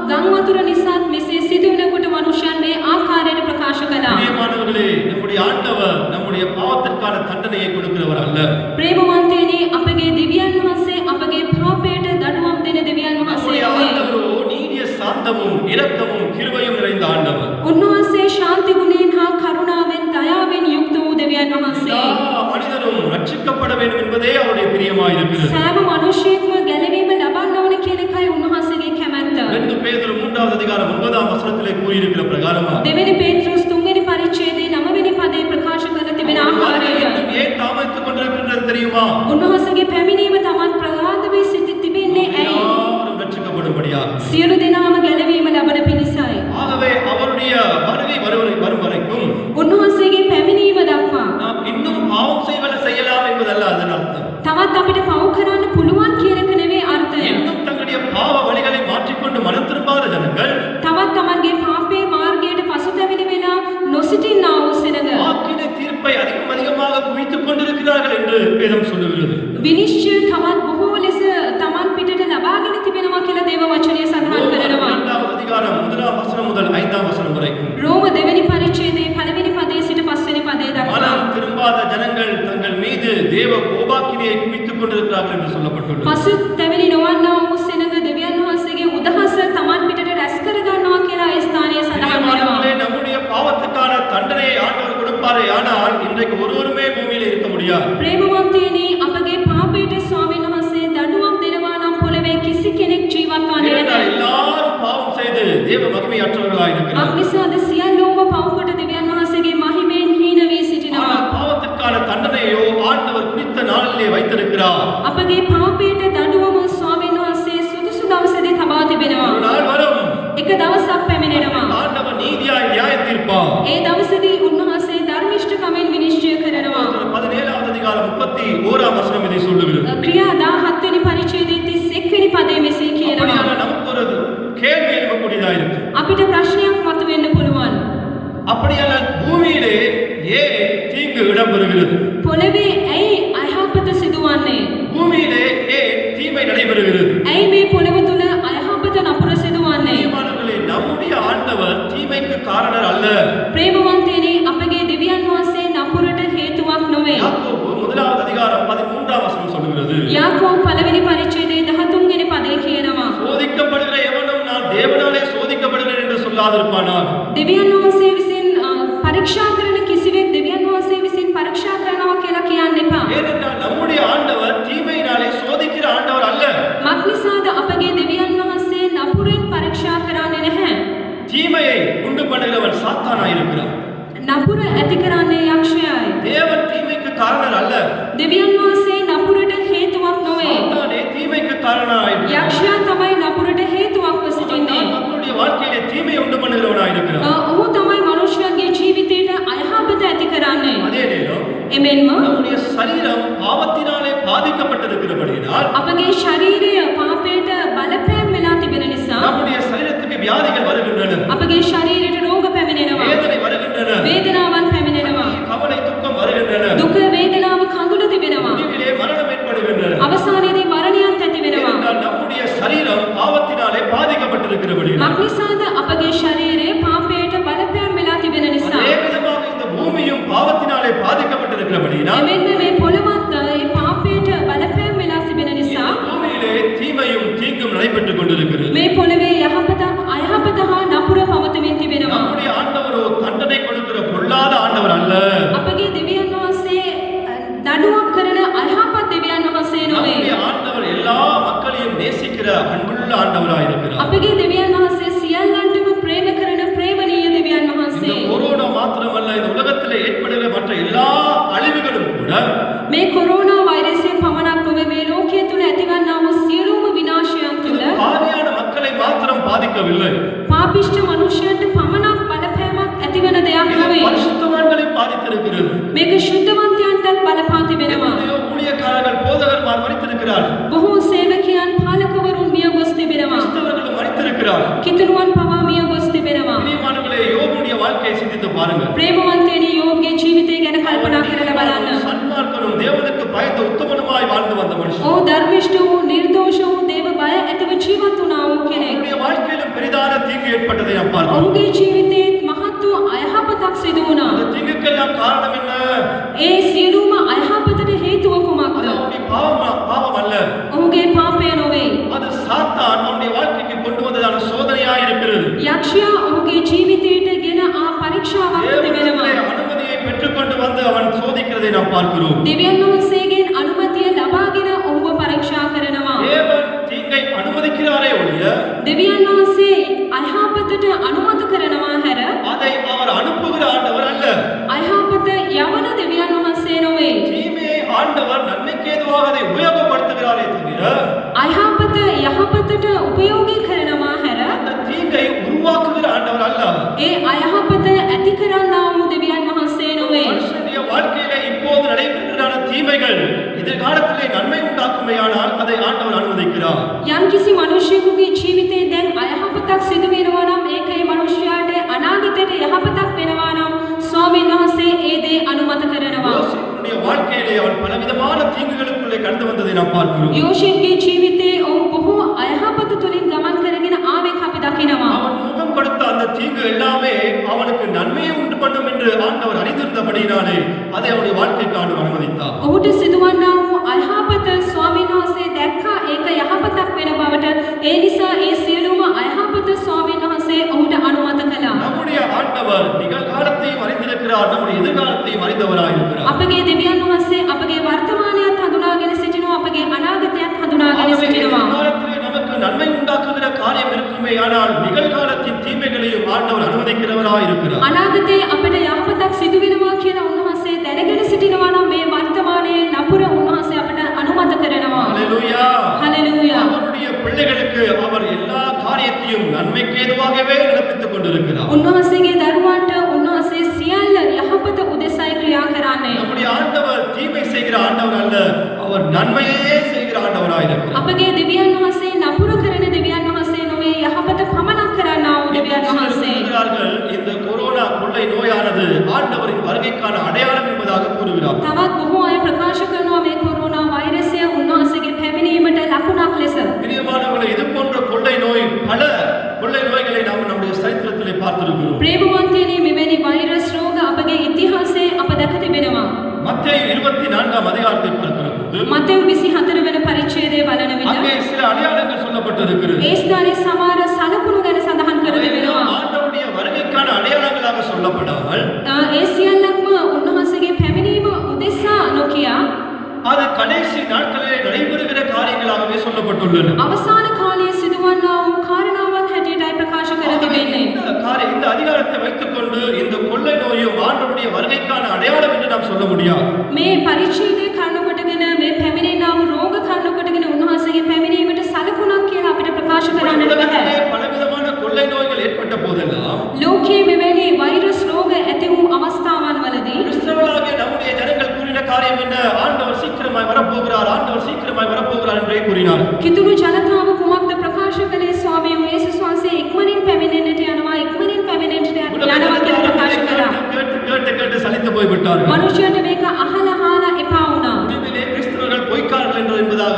ගම් වතුර නිසාත් මෙසේ සිදුවෙනකොට මනුෂ්‍යයන් මේ ආකාරයට ප්‍රකාශ කළා. பிரியமானவர்களே, நம்முடைய ஆண்டவர் நம்முடைய பாவத்திற்கான தண்டனையை கொடுக்கிறவர் அல்ல. ප්‍රේමවන්තයනි අපගේ දෙවියන් වහන්සේ අපගේ පාපයට දඩුවම් දෙන දෙවියන් වහන්සේ நம்முடைய නෙවෙයි. ஆண்டவரோ நீடிய சாந்தமும் இரக்கமும் கிருபையும் நிறைந்த ஆண்டவர். උන්වහන්සේ ශාන්ති ගුණයෙන් හා කරුණාවෙන් දයාවෙන් යුක්ත වූ දෙවියන් වහන්සේ. எல்லா மனிதனும் ரட்சிக்கப்பட வேண்டும் என்பதே அவருடைய பிரியமாய் இருக்கிறது. සෑම මනුෂ්‍යයෙක්ම ගැලවීම ලබන්න ඕන කියන එකයි උන්වහන්සේගේ කැමැත්ත. 2 பேதுரு 3வது அதிகாரம் 9வது வசனத்திலே கூறியிருக்கிற பிரகாரமா දෙවෙනි පේත්‍රුස් 3 වෙනි පරිච්ඡේදයේ 9 වෙනි පදයේ ප්‍රකාශ කර තිබෙන ආකාරයට இன்னும் ஏன் தாமதித்துக் கொண்டிருக்கிறது தெரியுமா? උන්වහන්සේගේ පැමිණීම තමත් ප්‍රඝාත වී තිබෙන්නේ ඇයි? எல்லாரும் ரட்சிக்கப்படும்படியாக. සියලු දෙනාම ගැලවීම ලබන පිණිසයි. ஆகவே அவருடைய வருகை வரும் வரைக்கும் උන්වහන්සේගේ පැමිණීම දක්වා நாம் இன்னும் பாவம் செய்யலாம் என்பதல்ல அதன் அர்த்தம். තවත් අපිට පව් කරන්න පුළුවන් කියන එක නෙවෙයි අර්ථය. இன்னும் தங்களுடைய பாவ வழிகளை மாற்றிக்கொண்டு மனம் திரும்பாத ஜனங்கள் තවත් තමන්ගේ පාපේ මාර්ගයට පසුතැවිලි වෙලා නොසිටින්නා වූ සෙනඟ ஆக்கினை தீர்ப்பை அதிகமாக குவித்துக் கொண்டிருக்கிறார்கள் என்று வேதம் சொல்லுகிறது. විනිශ්චය තවත් බොහෝ ලෙස තමන් පිටට ලබාගෙන තිබෙනවා කියලා දේව වචනය සඳහන් කරනවා. 2வது அதிகாரம் 1ாம் வசனம் முதல் 5ாம் வசனம் வரைக்கும் රෝම දෙවෙනි පරිච්ඡේදයේ පළවෙනි පදයේ සිට පස්වෙනි පදයේ දක්වා மனம் திரும்பாத ஜனங்கள் தங்கள் மீது தேவ கோபாக்கினியை குவித்துக் கொண்டிருக்கிறார்கள் என்று சொல்லப்பட்டுள்ளது. පසුතැවිලි නොවන්නා වූ සෙනඟ දෙවියන් වහන්සේගේ උදහස තමන් පිටට රැස් කර ගන්නවා කියලා ඒ ස්ථානයේ සඳහන් වෙනවා. பிரியமானவர்களே, நம்முடைய பாவத்துக்கான தண்டனையை ஆண்டவர் கொடுப்பாரே, ஆனால் இன்றைக்கு ஒருவருமே பூமியில் இருக்க முடியாது. ප්‍රේමවන්තයනි අපගේ පාපයට ස්වාමීන් වහන්සේ දඬුවම් දෙනවා නම් පොළවේ කිසි කෙනෙක් ජීවත් වන්නේ ஏனென்றால் නැහැ. எல்லாரும் பாவம் செய்து தேவ மகிமையற்றவர்களாய் இருக்கிறார்கள். අක්නිසාද සියල්ලෝම පව්කොට දෙවියන් වහන්සේගේ මහිමෙන් හීන වී සිටිනවා. ஆனால் பாவத்திற்கான தண்டனையோ ஆண்டவர் குறித்த நாளிலே வைத்திருக்கிறார். අපගේ පාපයට දඬුවම ස්වාමීන් වහන්සේ සුදුසු දවසේදී තබා තිබෙනවා. ஒரு நாள் வரும், එක දවසක් පැමිණෙනවා. ஆண்டவர் நீதியாய் நியாயம் தீர்ப்பார். ඒ දවසේදී උන්වහන්සේ ධර්මිෂ්ඨකමෙන් විනිශ්චය கேள்வி எழுப்பக்கூடியதா இருக்கு. අපිට ප්‍රශ්නයක් මතුවෙන්න පුළුවන්. அப்படியானால் பூமியிலே ஏன் தீங்கு இடம்பெறுகிறது? පොළවේ ඇයි අයහපත සිදුවන්නේ? பூமியிலே ஏன் தீமை நடைபெறுகிறது? ඇයි මේ පොළව තුල අයහපත නපුර සිදුවන්නේ? பிரியமானவர்களே, நம்முடைய ஆண்டவர் தீமைக்கு காரணர் அல்ல. ප්‍රේමවන්තයනි, අපගේ දෙවියන් වහන්සේ නපුරට හේතුවක් නොවේ. யாக்கோபு 1வது அதிகாரம் 13வது வசனம் சொல்கிறது. යාකෝබ් පළවෙනි පරිච්ඡේදයේ 13 වෙනි පදේ කියනවා. சோதிக்கப்படுகிற எவனும் நான் தேவனாலே சோதிக்கப்படுகிறேன் என்று சொல்லாதிருப்பானாக. දෙවියන් වහන්සේ විසින් පරීක්ෂා කරන කිසිවෙක් දෙවියන් වහන්සේ විසින් පරීක්ෂා කරනවා කියලා කියන්න එපා. ஏனென்றால் நம்முடைய ஆண்டவர் தீமையினாலே சோதிக்கிற ஆண்டவர் அல்ல. මක්නිසාද අපගේ දෙවියන් වහන්සේ නපුරෙන් පරීක්ෂා කරන්නේ නැහැ. தீமையை உண்டு பண்ணுகிறவன் சாத்தானாயிருக்கிறான். නපුර ඇති කරන්නේ යක්ෂයයි. தேவன் தீமைக்கு காரணர் அல்ல. දෙවියන් වහන්සේ නපුරට හේතුවක් නොවේ. சாத்தானே தீமைக்கு காரணனாயிருக்கிறான். යක්ෂයා තමයි නපුරට හේතුවක්ව සිටින්නේ. மக்களுடைய வாழ்க்கையிலே தீமையை உண்டு பண்ணுகிறவனாயிருக்கிறான். ඔහු තමයි මනුෂ්‍යයන්ගේ ජීවිතයට අයහපත ඇති කරන්නේ. அதே நேரம் එමෙන්ම நம்முடைய சரீரம் பாவத்தினாலே பாதிக்கப்பட்டிருக்கிறபடியால் අපගේ ශරීරය පාපයට බලපෑම් වෙලා තිබෙන නිසා நம்முடைய சரீரத்துக்கு வியாதிகள் வருகின்றன. අපගේ ශරීරයට රෝග පැමිණෙනවා. வேதனை வருகின்றன. වේදනාවන් පැමිණෙනවා. கவலை துக்கம் வருகின்றன. දුක වේදනාව කඳුළු තිබෙනවා. முடிவிலே மரணம் ஏற்படுகின்றன. අවසානයේදී මරණයත් ඇති වෙනවා. ஏனென்றால் நம்முடைய சரீரம் பாவத்தினாலே பாதிக்கப்பட்டிருக்கிறபடியால் මක්නිසාද අපගේ ශරීරය පාපයට බලපෑම් වෙලා තිබෙන නිසා அதே விதமாக இந்த பூமியும் பாவத்தினாலே பாதிக்கப்பட்டிருக்கிறபடியால் එමෙන්න මේ පොළවත් ඒ පාපයට බලපෑම් වෙලා තිබෙන නිසා இந்த பூமியிலே தீமையும் தீங்கும் நடைபெற்றுக் கொண்டிருக்கிறது. මේ පොළවේ යහපත අයහපත හා නපුර පවතමින් තිබෙනවා. நம்முடைய ஆண்டவரோ தண்டனை கொடுக்கிற பொல்லாத ஆண்டவர் அல்ல. අපගේ දෙවියන් වහන්සේ දඬුවම් කරන අයහපත් දෙවියන් වහන්සේ නොවේ. நம்முடைய ஆண்டவர் எல்லா மக்களையும் நேசிக்கிற அன்புள்ள ஆண்டவராயிருக்கிறார். අපගේ දෙවියන් වහන්සේ සියල්ලන්ටම ප්‍රේම කරන ප්‍රේමණීය දෙවියන් இந்த වහන්සේ. கொரோனா மாத்திரமல்ல, இந்த உலகத்திலே ஏற்படுகிற மற்ற எல்லா அழிவுகளும் கூட මේ කොරෝනා වෛරසයෙන් පමණක් නොවේ මේ ලෝකයේ තුල ඇතිවන්නා වූ සියලුම විනාශයන් තුල பாவியான மக்களை மாத்திரம் பாதிக்கவில்லை. පාපිෂ්ඨ මනුෂ්‍යයන්ට පමණක් බලපෑමක් ඇතිවන දෙයක් இது නොවේ. பரிசுத்தவான்களை பாதித்திருக்கிறது. මේක ශුද්ධවන්තයන්ටත් බලපා තිබෙනවා. எத்தனையோ ஊழியக்காரர்கள் போதகர்மார் மறித்திருக்கிறார்கள். බොහෝ සේවකයන් පාලකවරුන් මිය ගොස් තිබෙනවා. கிறிஸ்தவர்களும் மறித்திருக்கிறார்கள். කිතුණුවන් පවා මිය ගොස් තිබෙනවා. பிரியமானவர்களே, யோபுடைய வாழ்க்கையை சிந்தித்து பாருங்கள். ප්‍රේමවන්තයනි, යෝබ්ගේ ජීවිතය ගැන කල්පනා කරලා බලන්න. சன்மார்க்கனும் தேவனுக்கு பயந்து உத்தமனுமாய் வாழ்ந்து வந்த மனுஷன். ඔහු ධර්මිෂ්ඨ වූ, නිර්දෝෂ වූ, දේව බය ඇතිව ජීවත් වුණා වූ කෙනෙක්. அவருடைய வாழ்க்கையிலும் பெரிதான தீங்கு ஏற்பட்டதை நாம் பார்க்கிறோம். ඔහුගේ ජීවිතයේත් මහත් වූ අයහපතක් සිදු වුණා. அந்த தீங்குக்கெல்லாம் காரணம் என்ன? ඒ සියලුම අයහපතට හේතුව அது කුමක්ද? அவருடைய பாவம் அல்ல. ඔහුගේ පාපය නොවේ. அது சாத்தான் அவருடைய வாழ்க்கைக்கு கொண்டு வந்ததான சோதனையாய் இருக்கிறது. යක්ෂයා ඔහුගේ ජීවිතයට ගෙන ආ පරීක්ෂාවක් තිබෙනවා. தேவனுடைய அனுமதியை பெற்றுக்கொண்டு வந்து அவன் சோதிக்கிறதை நாம் பார்க்கிறோம். දෙවියන් වහන්සේගෙන් අනුමැතිය ලබාගෙන ඔහුව පරීක්ෂා කරනවා. தேவன் தீங்கை அனுமதிக்கிறாரே ஒழிய දෙවියන් වහන්සේ අයහපතට අනුමත කරනවා හැර அதை அவர் அனுப்புகிற ஆண்டவர் அல்ல. අයහපත යවන දෙවියන් වහන්සේ නොවේ. தீமையை ஆண்டவர் நன்மைக்கு ஏதுவாக அதை உபயோகப்படுத்துகிறாரே தவிர අයහපත යහපතට උපයෝගී කරනවා හැර அந்த தீங்கை உருவாக்குகிற ஆண்டவர் அல்ல. ඒ අයහපත ඇති කරන්නා වූ දෙවියන් වහන්සේ නොවේ. மனுஷனுடைய வாழ்க்கையிலே இப்போது நடைபெறுகிற தீமைகள் எதிர்காலத்திலே நன்மை உண்டாக்குமையானால் அதை ஆண்டவர் அனுமதிக்கிறார். යම්කිසි මනුෂ්‍යයෙකුගේ ජීවිතේ දැන් අයහපතක් සිදු වෙනවා නම් ඒක ඒ මනුෂ්‍යයාට අනාගතයට යහපතක් වෙනවා නම් ස්වාමීන් වහන්සේ ඒ දේ අනුමත කරනවා. யோசேப்புடைய வாழ்க்கையிலே அவன் பலவிதமான தீங்குகளுக்குள்ளே கடந்து வந்ததை நாம் பார்க்கிறோம். යෝෂේප්ගේ ජීවිතේ ඔහු බොහෝ අයහපත තුලින් ගමන් කරගෙන ආවෙක් අපි දකිනවා. அவன் முகம் கொடுத்த அந்த தீங்கு எல்லாமே அவனுக்கு நன்மையை உண்டு பண்ணும் என்று ஆண்டவர் அறிந்திருந்தபடியினாலே அதை அவனுடைய வாழ்க்கைக்கு ஆண்டவர் அனுமதித்தார். ඔහුට සිදුවන්නා වූ අයහපත ස්වාමීන් වහන්සේ දැක්කා ඒක යහපතක් වෙන බවට. ඒ නිසා ඒ සියලුම අයහපත ස්වාමීන් වහන්සේ ඔහුට අනුමත කළා. நம்முடைய ஆண்டவர் நிகழ்காலத்தையும் அறிந்திருக்கிறார், நம்முடைய எதிர்காலத்தையும் அறிந்தவராயிருக்கிறார். අපගේ දෙවියන් වහන්සේ අපගේ වර්තමානයත් හඳුනාගෙන සිටිනවා, අපගේ අනාගතයත් හඳුනාගෙන ஆகவே සිටිනවා. எதிர்காலத்திலே நமக்கு நன்மை உண்டாக்குகிற காரியம் இருக்குமே, ஆனால் நிகழ்காலத்தின் தீமைகளையும் ஆண்டவர் அனுமதிக்கிறவராயிருக்கிறார். අනාගතයේ අපිට යහපතක් සිදු වෙනවා කියලා උන්වහන්සේ දැනගෙන සිටිනවා නම් මේ වර්තමානයේ නපුර උන්වහන්සේ අපිට අනුමත කරනවා. ஹல்லேலூயா. හලෙලූයා. அவருடைய பிள்ளைகளுக்கு அவர் எல்லா காரியத்தையும் நன்மைக்கு ஏதுவாகவே நடப்பித்துக் கொண்டிருக்கிறார். උන්වහන්සේගේ දරුවන්ට උන්වහන්සේ සියල්ල යහපත උදෙසයි ක්‍රියා කරන්නේ. நம்முடைய ஆண்டவர் தீமை செய்கிற ஆண்டவர் அல்ல, அவர் நன்மையே செய்கிற ஆண்டவராயிருக்கிறார். අපගේ දෙවියන් වහන්සේ නපුර කරන දෙවියන් වහන්සේ නොවේ, යහපත පමණක් கொள்ளை நோயானது ஆண்டவரின் வருகைக்கான அடையாளம் என்பதாக கூறுகிறார். තවත් බොහෝ අය ප්‍රකාශ කරනවා මේ කොරෝනා වෛරසය උන්වහන්සේගේ පැමිණීමට ලකුණක් ලෙස. பிரியமானவர்களே, இது போன்ற கொள்ளை நோய் பல கொள்ளை நோய்களை நாம் நம்முடைய சரித்திரத்திலே பார்த்திருக்கிறோம். ප්‍රේමවන්තයනි මෙවැනි වෛරස් රෝග අපගේ ඉතිහාසයේ අප දැක තිබෙනවා. மத்தேயு 24 அதிகாரத்தை பார்க்கிற போது මතෙව් 24 වෙනි පරිච්ඡේදයේ බලන විට அங்கே சில அடையாளங்கள் சொல்லப்பட்டிருக்கிறது. ඒ ස්ථානයේ සමහර සලකුණු ගැන සඳහන් කර තිබෙනවා. ஆண்டவருடைய வருகைக்கான அடையாளங்களாக சொல்லப்படாமல் ඒ සියල්ලක්ම උන්වහන්සේගේ පැමිණීම උදෙසා නොකියා அது கடைசி நாட்களிலே நடைபெறுகிற காரியங்களாகவே சொல்லப்பட்டுள்ளன. අවසාන කාලයේ සිදුවන්නා වූ කාරණාවන් හැටියටයි ප්‍රකාශ කර තිබෙන්නේ. இந்த அதிகாரத்தை வைத்துக்கொண்டு இந்த கொள்ளை நோயும் ஆண்டவருடைய வருகைக்கான அடையாளம் என்று நாம் சொல்ல முடியாது. මේ පරිච්ඡේදයේ කරුණු කොටගෙන මේ පැමිණෙනා වූ රෝග කරුණු කොටගෙන උන්වහන්සේගේ පැමිණීමට සලකුණක් කියලා අපිට ප්‍රකාශ කරන්නට බෑ. பலவிதமான கொள்ளை நோய்கள் ஏற்பட்ட போதெல்லாம் ලෝකයේ මෙවැනි වෛරස් රෝග ඇති වූ අවස්ථාවන් වලදී கிறிஸ்தவர்களாகிய நம்முடைய ஜனங்கள் கூறின காரியம் என்ன? ஆண்டவர் சீக்கிரமாய் வரப்போகிறார், ஆண்டவர் சீக்கிரமாய் வரப்போகிறார் என்றே கூறினார். කිතුණු ජනතාව කුමක්ද ප්‍රකාශ කළේ? ස්වාමීන් වහන්සේ වහන්සේ ඉක්මනින් පැමිණෙන්නට යනවා, ඉක්මනින් පැමිණෙන්නට යනවා කියලා ප්‍රකාශ කළා. கேட்டு சலித்து போய்விட்டார்கள். මනුෂ්‍යයන්ට මේක අහලා එපා වුණා. முடிவிலே கிறிஸ்தவர்கள் பொய்க்காரர்கள் என்பதாக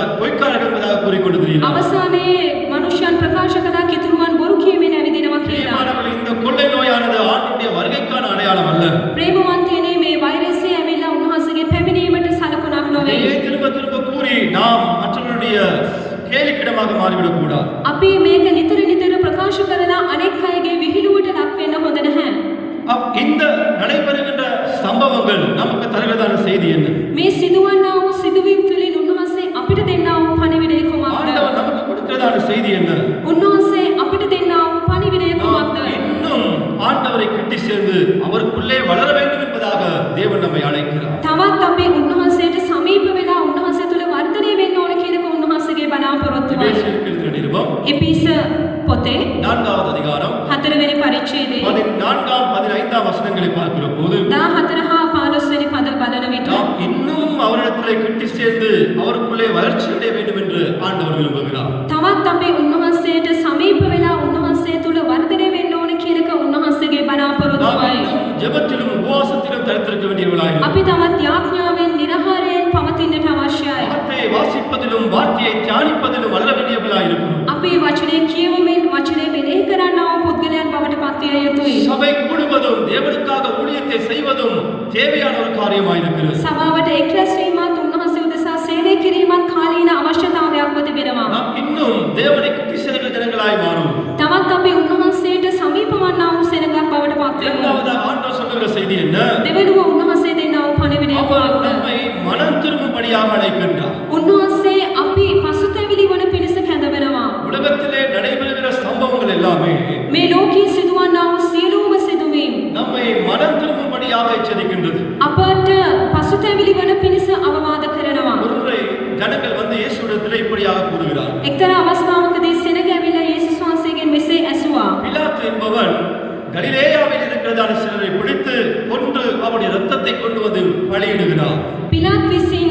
கூறிக்கொண்டு திரிகிறார்கள். අවසානයේ මනුෂ්‍යයන් ප්‍රකාශ කළා කිතුරුවන් බොරු කියමින් ඇවිදිනවා කියලා. இந்த கொள்ளை நோயானது ஆண்டவருடைய வருகைக்கான அடையாளம் அல்ல. ප්‍රේමවන්තයනි මේ වෛරසය ඇවිල්ලා උන්වහන්සේගේ පැමිණීමට සලකුණක් නොවේ. இதையே திரும்ப திரும்ப கூறி நாம் மற்றவர்களுடைய கேலிக்கிடமாக மாறிவிடக் கூடாது. අපි මේක නිතර නිතර ප්‍රකාශ කරලා අනෙක් අයගේ විහිළුවට ලක් වෙන්න හොඳ නැහැ. இந்த நடைபெறுகின்ற சம்பவங்கள் நமக்கு தருவதான செய்தி என்ன? මේ සිදුවන්නා වූ සිදුවීම් තුළින් උන්වහන්සේ අපිට දෙන්නා වූ පණිවිඩය කුමක්ද? ஆண்டவர் நமக்கு கொடுக்கிறதான செய்தி என்ன? උන්වහන්සේ අපිට දෙන්නා වූ පණිවිඩය කුමක්ද? இன்னும் ஆண்டவரை கிட்டி சேர்ந்து அவருக்குள்ளே வளர வேண்டும் என்பதாக தேவன் நம்மை அழைக்கிறார். තවත් අපි උන්වහන්සේට සමීප වෙලා උන්වහන්සේ තුළ වර්ධනය වෙන්න ඕන කියන එක උන්වහන්සේගේ බලාපොරොත්තුවයි. எபேசியருக்கு எழுதின நிருபம் එපිස පොතේ 4வது அதிகாரம் 4 වෙනි පරිච්ඡේදයේ 14 15 வசனங்களை பார்க்கிற போது 14 හා 15 වෙනි පද බලන විට நாம் இன்னும் அவரிடத்திலே கிட்டி சேர்ந்து அவருக்குள்ளே வளர்ச்சி அடைய வேண்டும் என்று ஆண்டவர் விரும்புகிறார். තවත් අපි උන්වහන්සේට සමීප වෙලා උන්වහන්සේ තුළ වර්ධනය වෙන්න ඕන කියන එක උන්වහන්සේගේ நாம் බලාපොරොත්තුවයි. இன்னும் ஜெபத்திலும் உபவாசத்திலும் தரித்திருக்க வேண்டியவர்களாய் අපි තවත් යාඥාවෙන් නිරහාරයෙන් පවතින්නට අවශ්‍යයි. வார்த்தையை வாசிப்பதிலும் வார்த்தையை தியானிப்பதிலும் வளர வேண்டியவர்களாய் இருக்கிறோம். අපි වචනේ කියවමින් වචනේ මෙනෙහි කරන්නා වූ පුද්ගලයන් බවට පත් විය යුතුයි. சபை கூடுவதும் தேவனுக்காக ஊழியத்தை செய்வதும் தேவையான ஒரு காரியமாய் இருக்கிறது. සභාවට එක්රැස් වීමත් උන්වහන්සේ උදෙසා සේවය කිරීමත් කාලීන අවශ්‍යතාවයක්ව තිබෙනවා. நாம் இன்னும் தேவனை கிட்டி செல்கிற ஜனங்களாய் மாறும். තවත් අපි උන්වහන්සේට සමීප වන්නා වූ සෙනඟක් බවට පත් වෙමු. இரண்டாவதாக ஆண்டவர் சொல்லுகிற செய்தி என்ன? දෙවෙනුව උන්වහන්සේ දෙන්නා වූ පණිවිඩය அவர் කුමක්ද? நம்மை மனம் திரும்பும்படியாக அழைக்கின்றார். උන්වහන්සේ අපි පසුතැවිලි වන පිණිස කැඳවනවා. உலகத்திலே நடைபெறுகிற சம்பவங்கள் எல்லாமே මේ ලෝකයේ සිදුවන්නා වූ සියලුම සිදුවීම් நம்மை மனம் திரும்பும்படியாக எச்சரிக்கின்றது. අපට පසුතැවිලි වන පිණිස අවවාද කරනවා. ஒருமுறை ஜனங்கள் வந்து இயேசுவிடத்திலே இப்படியாக கூறுகிறார். එක්තරා අවස්ථාවකදී සෙනග ඇවිල්ලා යේසුස් වහන්සේගෙන් මෙසේ ඇසුවා. பிலாத்து என்பவன் கலிலேயாவில் இருக்கிறதான சிலரை பிடித்து கொன்று அவருடைய இரத்தத்தை கொண்டு வந்து பலியிடுகிறார். පිලාත් විසින්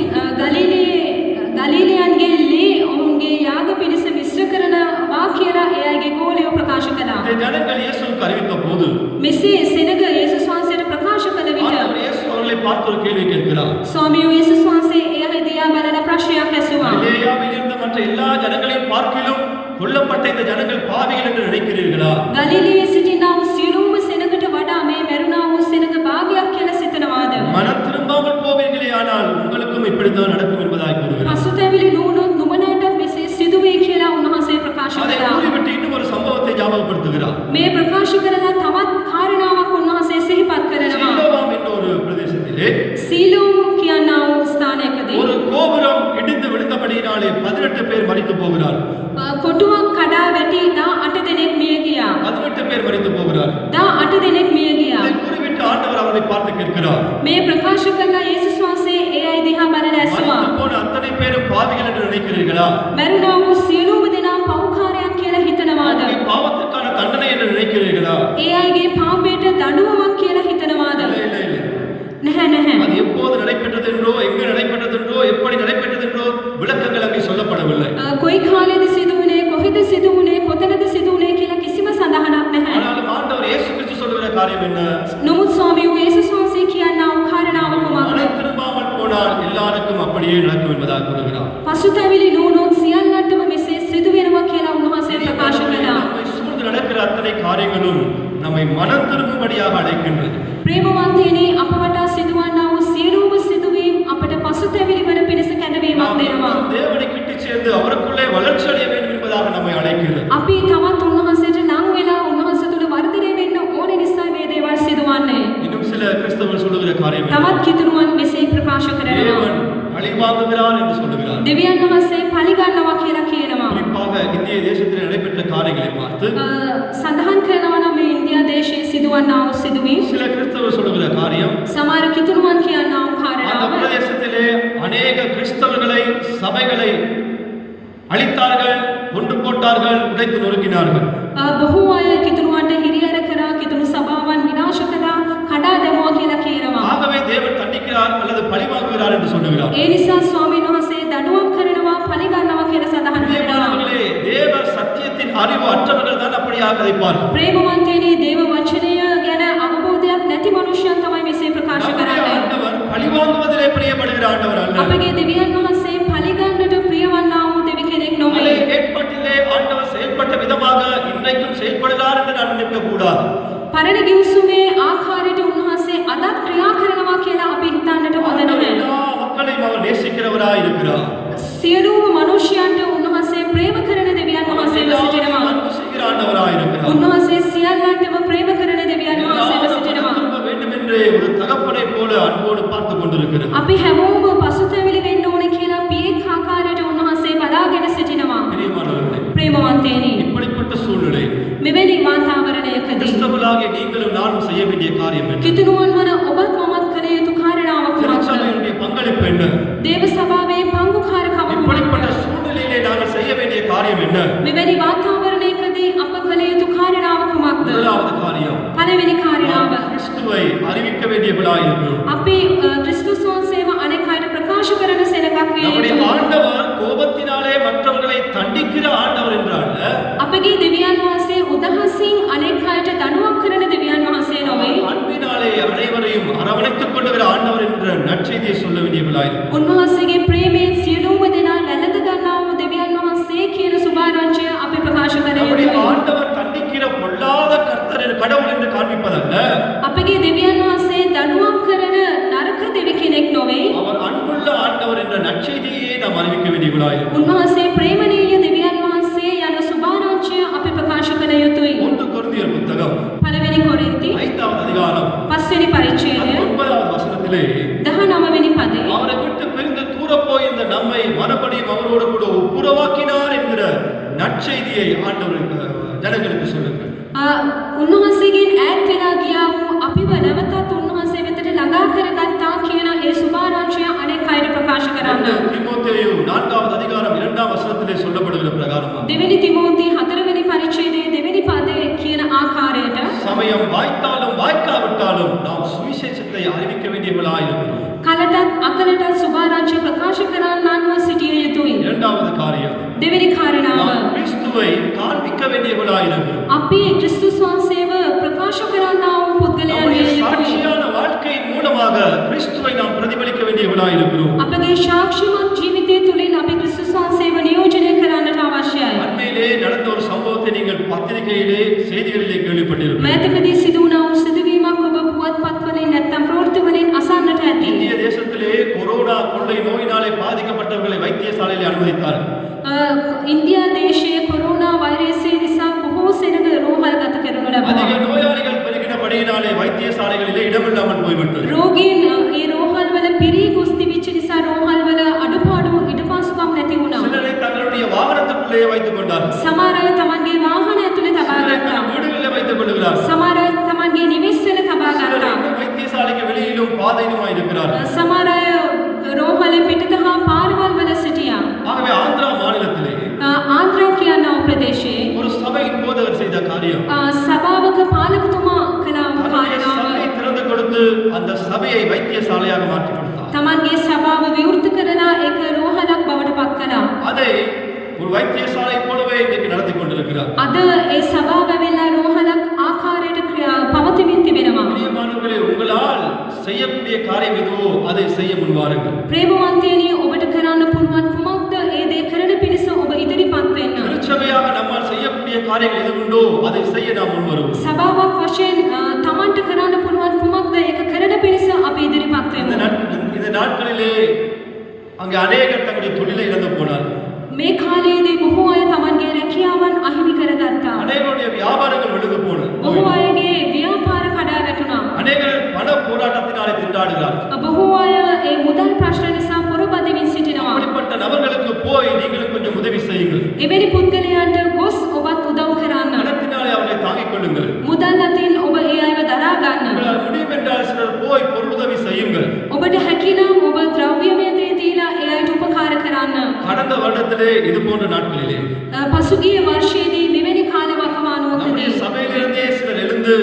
ගලීලයන්ගේ ලේ ඔවුන්ගේ යාග පිණිස මිශ්‍ර කරනවා කියලා ඒ අයගේ ගෝලියෝ ප්‍රකාශ කළා. இந்த ஜனங்கள் இயேசுவுக்கு அறிவித்த போது මෙසේ සෙනග යේසුස් වහන්සේට ප්‍රකාශ කළ විට ஆண்டவர் இயேசு அவர்களை பார்த்து ஒரு கேள்வி கேட்கிறார். ස්වාමීන් යේසුස් වහන්සේ ඒ අය දිහා බලන ප්‍රශ්නයක් ඇසුවා. கலிலேயாவில் இருந்த மற்ற எல்லா ஜனங்களையும் பார்க்கிலும் கொல்லப்பட்ட இந்த ஜனங்கள் பாவிகள் என்று நினைக்கிறீர்களா? ගලිලයේ සිටිනා වූ සියලුම සෙනගට වඩා මේ මැරුණා වූ සෙනග භාගයක් කියලා සිතනවාද? மனம் திரும்பாமல் போவீர்களே ஆனால் உங்களுக்கும் இப்படித்தான் நடக்கும் என்பதாய் கூறுகிறார். පසුතැවිලි නුනොත් නුඹලාටත් මෙසේ සිදුවේ කියලා උන්වහන්සේ ප්‍රකාශ அதை කළා. கூறிவிட்டு இன்னும் ஒரு சம்பவத்தை ஞாபகப்படுத்துகிறார். මේ ප්‍රකාශ කරලා තවත් කාරණාවක් උන්වහන්සේ සිහිපත් කරනවා. சீலோவாம் என்ற ஒரு பிரதேசத்திலே සීලෝම් කියනා වූ ස්ථානයකදී ஒரு கோபுரம் இடிந்து விழுந்தபடியினாலே 18 பேர் மரித்து போகிறார். කොටුවක් කඩා වැටි 18 දෙනෙක් මිය ගියා. 18 பேர் மரித்து போகிறார். 18 දෙනෙක් මිය ගියා. இதை கூறிவிட்டு ஆண்டவர் அவரை பார்த்து கேட்கிறார். මේ ප්‍රකාශ කළා යේසුස් වහන්සේ ඒ අය දිහා බලලා ඇසුවා. மரித்து போன அத்தனை பேரும் பாவிகள் என்று நினைக்கிறீர்களா? මැරුණා වූ සියලුම දෙනා පව්කාරයන් කියලා හිතනවාද? உங்கள் பாவத்துக்கான தண்டனை என்று நினைக்கிறீர்களா? ඒ අයගේ පාපයට දඬුවමක් කියලා හිතනවාද? இல்லை, இல்லை, இல்லை. නැහැ නැහැ. அது எப்போது நடைபெற்றது என்றோ எங்கு நடைபெற்றது என்றோ எப்படி நடைபெற்றது என்றோ விளக்கங்கள் அங்கே சொல்லப்படவில்லை. කොයි කාලෙද සිදුවුනේ, කොහෙද සිදුවුනේ, කොතනද සිදුවුනේ කියලා කිසිම සඳහනක් නැහැ. ஆனாலும் ஆண்டவர் இயேசு கிறிஸ்து சொல்லுகிற காரியம் என்ன? නමුත් அப்படியே நடக்கும் என்பதாக கூறுகிறார். පසුතැවිලි නුනොත් සියල්ලන්ටම මෙසේ සිදු වෙනවා කියලා උන්වහන්සේ ප්‍රකාශ කළා. நம்மை சூழ்ந்து நடக்கிற அத்தனை காரியங்களும் நம்மை மனம் திரும்பும்படியாக அழைக்கின்றது. ප්‍රේමවන්තයනි අප වටා සිදුවන්නා වූ සියලුම සිදුවීම් අපට පසුතැවිලි වන පිණිස කැඳවීමක් දෙනවා. தேவனை கிட்டி சேர்ந்து அவருக்குள்ளே வளர்ச்சி அடைய வேண்டும் என்பதாக நம்மை அழைக்கிறது. අපි තවත් උන්වහන්සේට නම් වෙලා උන්වහන්සේ තුළ වර්ධනය වෙන්න ඕනේ නිසා මේ දේවල් සිදුවන්නේ. இன்னும் சில கிறிஸ்தவர்கள் சொல்லுகிற காரியம் තවත් කිතුරුවන් මෙසේ ප්‍රකාශ කරනවා. தேவன் பழிவாங்குகிறார் என்று சொல்லுகிறார். දෙවියන් වහන්සේ පරිගන්නවා කියලා කියනවා. குறிப்பாக இந்திய தேசத்தில் நடைபெற்ற காரியங்களை பார்த்து සඳහන් කරනවා නම් මේ ඉන්දියා දේශයේ සිදුවන්නා වූ සිදුවීම් சில கிறிஸ்தவர்கள் சொல்லுகிற காரியம் සමහර කිතුරුවන් කියනා වූ அந்த කාරණාව பிரதேசத்திலே அநேக கிறிஸ்தவர்களை சபைகளை அழித்தார்கள், கொண்டு போட்டார்கள், உடைத்து நொறுக்கினார்கள். බොහෝ අය කිතුරුවන්ට හිරිහැර කරා, කිතුරු සභාවන් විනාශ කරා, කඩා දැමුවා කියලා කියනවා. ஆகவே தேவன் தண்டிக்கிறார் அல்லது பழிவாங்குகிறார் என்று சொல்லுகிறார். ඒ නිසා ස්වාමීන් වහන්සේ දඬුවම් කරනවා, පරිගන්නවා කියලා සඳහන් කරනවා. பிரியமானவர்களே, தேவ சத்தியத்தின் அறிவு அற்றவர்கள் தான் அப்படியாக கதைப்பார்கள். ප්‍රේමවන්තයනි දේව වචනය ගැන අවබෝධයක් නැති මනුෂ්‍යයන් තමයි මෙසේ ප්‍රකාශ நம்முடைய කරන්නේ. ஆண்டவர் பழிவாங்குவதிலே பிரியப்படுகிற ஆண்டவர் அல்ல. අපගේ දෙවියන් වහන්සේ පරිගන්නට ප්‍රියවන්නා වූ දෙවි කෙනෙක් නොවේ. பழைய ஏற்பாட்டிலே ஆண்டவர் செயல்பட்ட விதமாக இன்றைக்கும் செயல்படுகிறார் என்று நான் நினைக்க கூடாது. පරණ ගිවිසුමේ ආකාරයට උන්වහන්සේ අදත් ක්‍රියා කරනවා කියලා අපි හිතන්නට හොඳ නැහැ. எல்லா மக்களையும் அவர் நேசிக்கிறவராய் இருக்கிறார். සියලුම මනුෂ්‍යයන්ට උන්වහන්සේ ප්‍රේම කරන දෙවියන් වහන්සේව සිටිනවා. அன்பு செய்கிற ஆண்டவராய் இருக்கிறார். උන්වහන්සේ සියල්ලන්ටම ප්‍රේම කරන දෙවියන් වහන්සේව எல்லாரும் සිටිනවා. திரும்ப வேண்டும் என்று ஒரு தகப்பனை போல அன்போடு பார்த்து கொண்டிருக்கிறார். අපි හැමෝම පසුතැවිලි වෙන්න ඕනේ කියලා පියෙක් ආකාරයට උන්වහන්සේ බලාගෙන සිටිනවා. பிரியமானவர்களே, ප්‍රේමවන්තයනි இப்படிப்பட்ட சூழ்நிலை මෙවැනි වාතාවරණයකදී கிறிஸ்தவர்களாகிய நீங்களும் நானும் செய்ய வேண்டிய காரியம் என்ன? කිතුණුවන් වන ඔබත් මමත් කළ යුතු කාරණාවක් කුමක්ද? திருச்சபையினுடைய பங்களிப்பு என்ன? දේව සභාවේ පංගුකාරකම இப்படிப்பட்ட කුමක්ද? சூழ்நிலையிலே நாங்கள் செய்ய வேண்டிய காரியம் என்ன? මෙවැනි වාතාවරණයකදී අප කළ යුතු කාරණාව කුමක්ද? முதலாவது காரியம், පළවෙනි කාරණාව நாம் கிறிஸ்துவை அறிவிக்க வேண்டியவர்களாய் இருக்கிறோம். අපි ක්‍රිස්තුස් වහන්සේව අනෙක් අයට ප්‍රකාශ කරන සෙනඟක් විය நம்முடைய යුතුයි. ஆண்டவர் கோபத்தினாலே மற்றவர்களை தண்டிக்கிற ஆண்டவர் என்றால் අපගේ දෙවියන් වහන්සේ උදහසින් අනෙක් අයට දඬුවම් කරන දෙවියන් වහන්සේ නොවේ. அன்பினாலே அனைவரையும் அரவணைத்துக் கொண்டுகிற ஆண்டவர் என்ற நற்செய்தியை சொல்ல வேண்டியவர்களாய் இருக்கிறோம். උන්වහන්සේගේ ප්‍රේමයෙන් සියලුම දෙනා වැළඳ ගන්නා වූ දෙවියන් වහන්සේ කියන සුභාරංචිය අපි ප්‍රකාශ කර நம்முடைய යුතුයි. ஆண்டவர் தண்டிக்கிற பொல்லாத கர்த்தர் கடவுள் என்று காண்பிப்பதல்ல, අපගේ දෙවියන් වහන්සේ දඬුවම් කරන නරක දෙවි කෙනෙක් නොවේ. அவர் அன்புள்ள ஆண்டவர் என்ற நற்செய்தியை நாம் அறிவிக்க வேண்டியவர்களாய் இருக்கிறோம். උන්වහන්සේ ප්‍රේමණීය දෙවියන් වහන්සේ යන සුභාරංචිය අපි ප්‍රකාශ කර යුතුයි. 1 கொரிந்தியர் புத்தகம் පළවෙනි කොරින්ති 5வது அதிகாரம் 5 වෙනි පරිච්ඡේදය 9வது வசனத்திலே 19 වෙනි පදේ அவரை விட்டு பிரிந்து தூர போய் இந்த நம்மை மறுபடியும் அவரோடு கூட ஒப்புரவாக்கினார் என்கிற நற்செய்தியை ஆண்டவருக்கு ஜனங்களுக்கு சொல்லுங்கள். උන්වහන්සේගෙන් ඈත් වෙලා ගියා වූ අපිව නැවතත් උන්වහන්සේ වෙතට ළඟා කරගත්තා කියන ඒ සුභාරංචිය අනෙක් අයට ප්‍රකාශ කරන්න. தீமோத்தேயு 4வது அதிகாரம் 2வது வசனத்திலே சொல்லப்படுகிற பிரகாரமாக දෙවෙනි තිමෝති 4 වෙනි පරිච්ඡේදයේ දෙවෙනි පදයේ කියන ආකාරයට சமயம் வாய்த்தாலும் வாய்க்காவிட்டாலும் நாம் சுவிசேஷத்தை அறிவிக்க வேண்டியவர்களாய் இருக்கிறோம். කලටත් අකලටත් සුභාරංචිය ප්‍රකාශ කරන්නන්ව සිටිය යුතුයි. இரண்டாவது காரியம், දෙවෙනි කාරණාව நாம் கிறிஸ்துவை காண்பிக்க வேண்டியவர்களாய் இருக்கிறோம். අපි ක්‍රිස්තුස් වහන්සේව ප්‍රකාශ කරන්නා වූ පුද්ගලයන් நம்முடைய විය යුතුයි. சாட்சியான வாழ்க்கையின் மூலமாக கிறிஸ்துவை நாம் பிரதிபலிக்க வேண்டியவர்களாய் இருக்கிறோம். අපගේ සාක්ෂිමත් ජීවිතය තුළින් අපි ක්‍රිස්තුස් වහන්සේව නියෝජනය කරන්නට අවශ්‍යයි. அண்மையிலே நடந்த ஒரு சம்பவத்தை நீங்கள் பத்திரிகையிலே செய்திகளிலே கேள்விப்பட்டிருப்பீர்கள். මෑතකදී සිදු වුණා වූ සිදුවීමක් ඔබ පුවත්පත්වලින් නැත්නම් ප්‍රවෘත්තිවලින් අසන්නට ඇති. இந்திய தேசத்திலே கொரோனா கொள்ளை நோயினாலே பாதிக்கப்பட்டவர்களை வைத்தியசாலையிலே அனுமதித்தார்கள். ඉන්දියා දේශයේ කොරෝනා වෛරසය නිසා බොහෝ සෙනඟ රෝහල් ගත කරනු அதிக ලැබුණා. நோயாளிகள் பெருகினபடியினாலே வைத்தியசாலைகளிலே இடமில்லாமல் போய்விட்டது. රෝගීන් ඒ රෝහල් වල පිරී ගොස් තිබිච්ච නිසා රෝහල් වල අඩුපාඩු ඉඩපාසුකම් නැති වුණා. சிலரை தங்களுடைய வாகனத்துக்குள்ளேயே வைத்துக் கொண்டார்கள். සමහර අය තමන්ගේ වාහන ඇතුලේ තබා சிலரை ගත්තා. தங்கள் வீடுகளிலே வைத்துக் கொள்கிறார்கள். සමහර අය තමන්ගේ නිවෙස් වල තබා சிலர் ගත්තා. இன்னும் வைத்தியசாலைக்கு வெளியிலும் பாதையிலுமாய் இருக்கிறார்கள். සමහර අය රෝහලේ පිටත හා පාරවල් වල සිටියා. ஆகவே ஆந்திரா மாநிலத்திலே ආන්ද්‍රා කියනා වූ ප්‍රදේශයේ ஒரு சபையின் போதகர் செய்த காரியம், සභාවක පාලකතුමා කළා වූ தன்னுடைய කාරණාව சபையை திறந்து கொடுத்து அந்த சபையை வைத்தியசாலையாக மாற்றி கொடுத்தார். තමන්ගේ සභාව විවෘත කරලා ඒක රෝහලක් බවට පත් කළා. அதை ஒரு வைத்தியசாலை போலவே இன்றைக்கு நடத்தி கொண்டிருக்கிறார். අද ඒ සභාව වෙලා රෝහලක් ආකාරයට පවතිමින් තිබෙනවා. பிரியமானவர்களே, உங்களால் செய்யக்கூடிய காரியம் எதுவோ அதை செய்ய முன்வாருங்கள். ප්‍රේමවන්තයනි ඔබට කරන්න පුළුවන් කුමක්ද ඒ දේ කරන පිණිස ඔබ ඉදිරිපත් වෙන්න. திருச்சபையாக நம்மால் செய்யக்கூடிய காரியங்கள் எது உண்டோ அதை செய்ய நாம் முன் வருவோம். සභාවක් වශයෙන් තමන්ට කරන්න පුළුවන් කුමක්ද ඒක කරන පිණිස අපි ඉදිරිපත් இந்த වෙමු. நாட்களிலே அங்கே அநேகர் தங்களுடைய தொழிலை இழந்து போனார்கள். මේ කාලයේදී බොහෝ අය තමන්ගේ රැකියාවන් අහිමි කරගත්තා. அநேகருடைய வியாபாரங்கள் விழுந்து போனது. බොහෝ අයගේ ව්‍යාපාර කඩා වැටුණා. அநேகர் பண போராட்டத்தினாலே திண்டாடுகிறார். බොහෝ අය ඒ මුදල් ප්‍රශ්න නිසා පොරබදිමින් සිටිනවා. அப்படிப்பட்ட நபர்களுக்கு போய் நீங்களும் கொஞ்சம் உதவி செய்யுங்கள். එවැනි පුද්ගලයන්ට ගොස් ඔබත් උදව් කරන්න. பணத்தினாலே அவர்களை தாங்கிக் கொள்ளுங்கள். මුදල් අතින් ඔබ ඒ අයව දරා ගන්න. உங்களால் முடியும் என்றால் சிலர் போய் பொருளுதவி செய்யுங்கள். ඔබට හැකිනම් ඔබ ද්‍රව්‍යමය දේ දීලා ඒ අයට උපකාර කරන්න. கடந்த வருடத்திலே இது போன்ற நாட்களிலே පසුගිය වර්ෂයේදී මෙවැනි කාල நம்முடைய වකවානුවකදී சபையிலிருந்தே சிலர் எழுந்து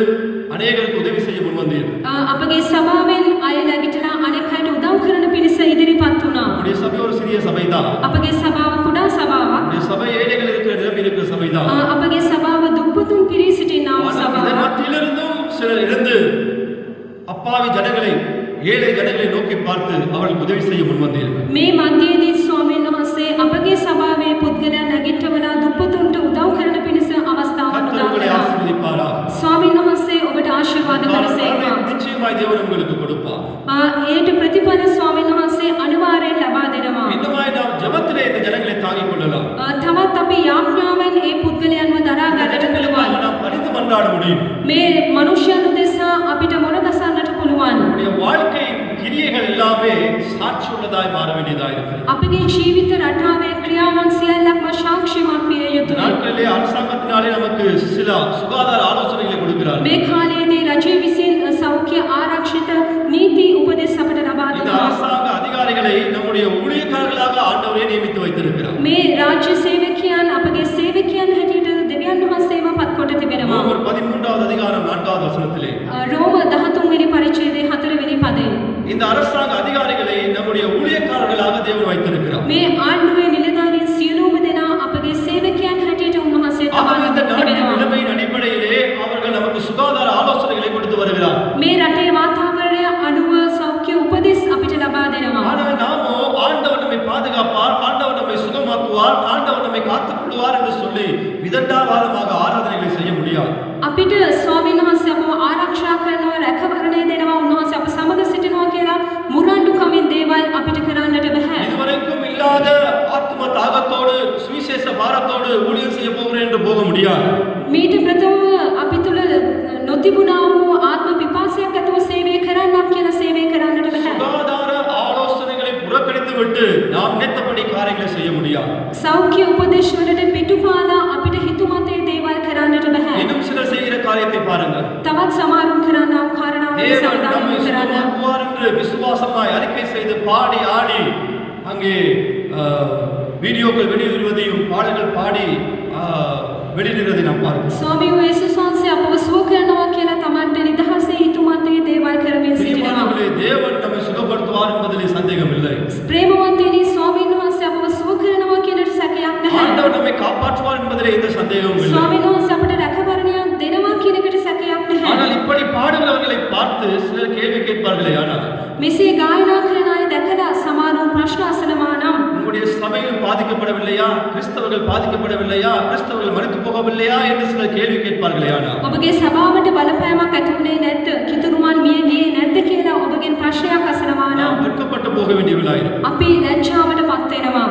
அநேகருக்கு உதவி செய்ய முன்வந்தீர்கள். අපගේ සභාවෙන් අය නැගිටලා අනෙක් අයට උදව් කරන පිණිස ඉදිරිපත් වුණා. நம்முடைய சபை ஒரு சிறிய சபைதான். අපගේ සභාව කුඩා සභාවක්. நம்முடைய சபை ஏழைகள் இருக்கிற இடம் இருக்கிற சபைதான். අපගේ සභාව දුප්පතුන් පිරී සිටිනා වූ ஆனால் සභාවක්. இதன் மத்தியிலிருந்தும் சிலர் எழுந்து அப்பாவி ஜனங்களை ஏழை ஜனங்களை நோக்கி பார்த்து அவர்களுக்கு உதவி செய்ய முன்வந்தீர்கள். මේ මධ්‍යයේදී ස්වාමීන් වහන්සේ අපගේ සභාවේ පුද්ගලයන් නැගිටවලා දුප්පතුන්ට උදව් කරන පිණිස අවස්ථාවක් கர்த்தர் උදා உங்களை කළා. ஆசீர்வதிப்பாராக. ස්වාමීන් වහන්සේ ඔබට ආශිර්වාද කරසේවා. நிச்சயமாய் தேவன் உங்களுக்கு கொடுப்பார். ඒට ප්‍රතිඵල ස්වාමීන් වහන්සේ අනිවාර්යෙන් ලබා දෙනවා. இன்னுமாய் நாம் ஜெபத்திலே இந்த ஜனங்களை தாங்கிக் கொள்ளலாம். තවත් අපි යාඥාවෙන් ඒ පුද්ගලයන්ව දරා ගන්නට පුළුවන්. நாம் பணிந்து மன்றாட முடியும். මේ මනුෂ්‍යයන් උදෙසා අපිට මොන ගසන්නට පුළුවන්. நம்முடைய வாழ்க்கை கிரியைகள் எல்லாமே சாட்சி உள்ளதாய் மாற வேண்டியதாக இருக்கிறது. අපගේ ජීවිත රටාවේ ක්‍රියාවන් සියල්ලක්ම සාක්ෂිමත් විය இந்த යුතුයි. நாட்களிலே அரசாங்கத்தினாலே நமக்கு சில சுகாதார ஆலோசனைகளை கொடுக்கிறார்கள். මේ කාලයේදී රජය විසින් සෞඛ්‍ය ආරක්ෂිත නීති උපදෙස් අපට ලබා இந்த දෙනවා. அரசாங்க அதிகாரிகளை நம்முடைய ஊழியக்காரர்களாக ஆண்டவரே நியமித்து வைத்திருக்கிறார். මේ රාජ්‍ය සේවකයන් අපගේ සේවකයන් හැටියට දෙවියන් වහන්සේම පත් කොට තිබෙනවා. ரோமர் 13வது அதிகாரம் 4வது வசனத்திலே රෝම 13 වෙනි පරිච්ඡේදයේ 4 වෙනි පදයේ இந்த அரசாங்க அதிகாரிகளை நம்முடைய ஊழியக்காரர்களாக தேவன் வைத்திருக்கிறார். මේ ආණ්ඩුවේ නිලධාරීන් සියලුම දෙනා අපගේ සේවකයන් හැටියට උන්වහන්සේ තබා ஆகவே இந்த நாட்டின் තිබෙනවා. நிலைமையின் அடிப்படையிலே அவர்கள் நமக்கு சுகாதார ஆலோசனைகளை கொடுத்து வருகிறார். මේ රටේ වාතාවරණය අනුව සෞඛ්‍ය උපදෙස් අපිට ලබා දෙනවා. ஆனால் நாமோ ஆண்டவர் நம்மை பாதுகாப்பார், ஆண்டவர் நம்மை சுகமாக்குவார், ஆண்டவர் நம்மை காத்துக் கொள்வார் என்று சொல்லி விதண்டாவாதமாக ஆராதனைகளை செய்ய முடியாது. අපිට ස්වාමීන් වහන්සේ අපව ආරක්ෂා කරනවා, රැකවරණය දෙනවා, උන්වහන්සේ අප සමග සිටිනවා කියලා මුරණ්ඩු කමින් දේවල් අපිට කරන්නට බෑ. இதுவரைக்கும் இல்லாத ஆத்ம தாகத்தோடு சுவிசேஷ பாரத்தோடு ஊழியம் செய்ய போகிறேன் என்று போக முடியாது. මීට ප්‍රථමව අපි තුල නොතිබුණා වූ ආත්ම පිපාසයක් ඇතුව සේවය කරන්නක් කියලා සේවය කරන්නට බෑ. சுகாதார ஆலோசனைகளை புறக்கணித்து விட்டு நாம் நினைத்தபடி காரியங்களை செய்ய முடியாது. සෞඛ්‍ය උපදේශ වලට පිටුපාලා අපිට හිතුමතේ දේවල් කරන්නට බෑ. இன்னும் சிலர் செய்கிற காரியத்தை பாருங்கள். තවත් සමහරුන් කරන්නා වූ කාරණාවන් தேவன் සාධාරණ நம்மை කරන්න. சுகமாக்குவார் என்று விசுவாசமாய் அறிக்கை செய்து பாடி ஆடி அங்கே வீடியோக்கள் வெளியிடுவதையும் பாடல்கள் பாடி வெளியிடுவதை நாம் பார்க்கிறோம். ස්වාමීන් වහන්සේ වහන්සේ අපව සුව කරනවා කියලා Tamanට නිදහසේ හිතුමතේ දේවල් කරමින් සිටිනවා. பிரியமானவர்களே, தேவன் நம்மை சுகப்படுத்துவார் என்பதிலே சந்தேகம் இல்லை. ප්‍රේමවන්තයනි ස්වාමීන් වහන්සේ අපව සුව කරනවා කියනට සැකයක් නැහැ. ஆண்டவர் நம்மை காப்பாற்றுவார் என்பதிலே எந்த சந்தேகமும் இல்லை. ස්වාමීන් වහන්සේ අපට රැකවරණයක් දෙනවා කියන එකට සැකයක් නැහැ. ஆனால் இப்படி பாடுகிறவர்களை பார்த்து சிலர் கேள்வி கேட்பார்களே, ஆனால் මෙසේ ගායනා කරන අය දැකලා සමහරුන් ප්‍රශ්න අසනවා නම් உங்களுடைய சபையில் பாதிக்கப்படவில்லையா, கிறிஸ்தவர்கள் பாதிக்கப்படவில்லையா, கிறிஸ்தவர்கள் மரித்து போகவில்லையா என்று சிலர் கேள்வி கேட்பார்களே, ஆனால் ඔබගේ සභාවට බලපෑමක් ඇති වුණේ නැද්ද? කිතුරුමන් මිය ගියේ නැද්ද කියලා ඔබගෙන් ප්‍රශ්නයක් අසනවා நாம் නම් வெட்கப்பட்டு போக வேண்டியவர்களாயிரும். අපි ලැජ්ජාවට පත් වෙනවා.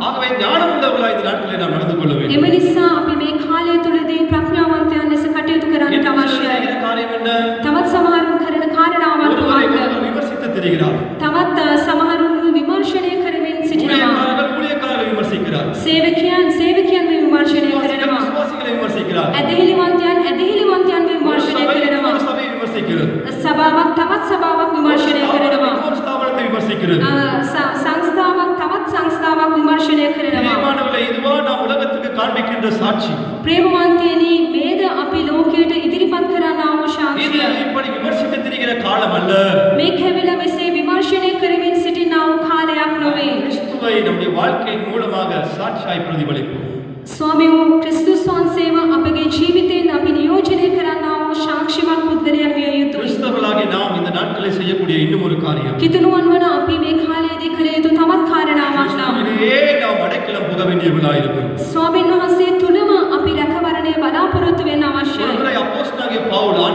ஆகவே ஞானம் உள்ளவர்களாய் இந்த நாட்களில் நாம் நடந்து கொள்ள வேண்டும். එම නිසා අපි මේ කාලය තුලදී ප්‍රඥාවන්තයන් ලෙස කටයුතු කරන්නට இன்னும் சிலர் අවශ්‍යයි. செய்கிற காரியம் என்ன? තවත් සමහරුන් කරන කාරණාවන් ஒருவரை කුමක්ද? ஒருவர் விமர்சித்து திரிகிறார். තවත් සමහරුන් විමර්ශනය කරමින් සිටිනවා. ஊழியக்காரர்கள் விமர்சிக்கிறார். සේවකයන් විමර්ශනය விசுவாசிகள் කරනවා. விசுவாசிகளை விமர்சிக்கிறார். ඇදහිලිවන්තයන් විමර්ශනය சபை කරනවා. இன்னொரு சபையை விமர்சிக்கிறது. සභාවක් තවත් සභාවක් විමර්ශනය කරනවා. இன்னொரு ஸ்தாபனத்தை விமர்சிக்கிறது. සංස්ථාවක් තවත් සංස්ථාවක් විමර්ශනය කරනවා. பிரியமானவர்களே, இதுவா நாம் உலகத்துக்கு காண்பிக்கின்ற சாட்சி. ප්‍රේමවන්තයනි, මේද අපි ලෝකයට ඉදිරිපත් කරන්නා වූ இது සාක්ෂිය. இப்படி விமர்சித்து திரிகிற காலம் அல்ல. මේ කැවිල මෙසේ විමර්ශනය කරමින් සිටිනා වූ කාලයක් නොවේ. கிறிஸ்துவை நம்முடைய வாழ்க்கையின் மூலமாக சாட்சியாய் பிரதிபலிப்போம். ස්වාමී වූ ක්‍රිස්තුස් වහන්සේව අපගේ ජීවිතයෙන් අපි නියෝජනය කරන්නා වූ සාක්ෂිමත් පුද්ගලයන් විය යුතුයි. கிறிஸ்தவர்களாகிய நாம் இந்த நாட்களில் செய்யக்கூடிய இன்னும் ஒரு காரியம், කිතුණුවන් වන අපි මේ කාලයේදී කළ යුතු තවත් කාරණාවක් නම්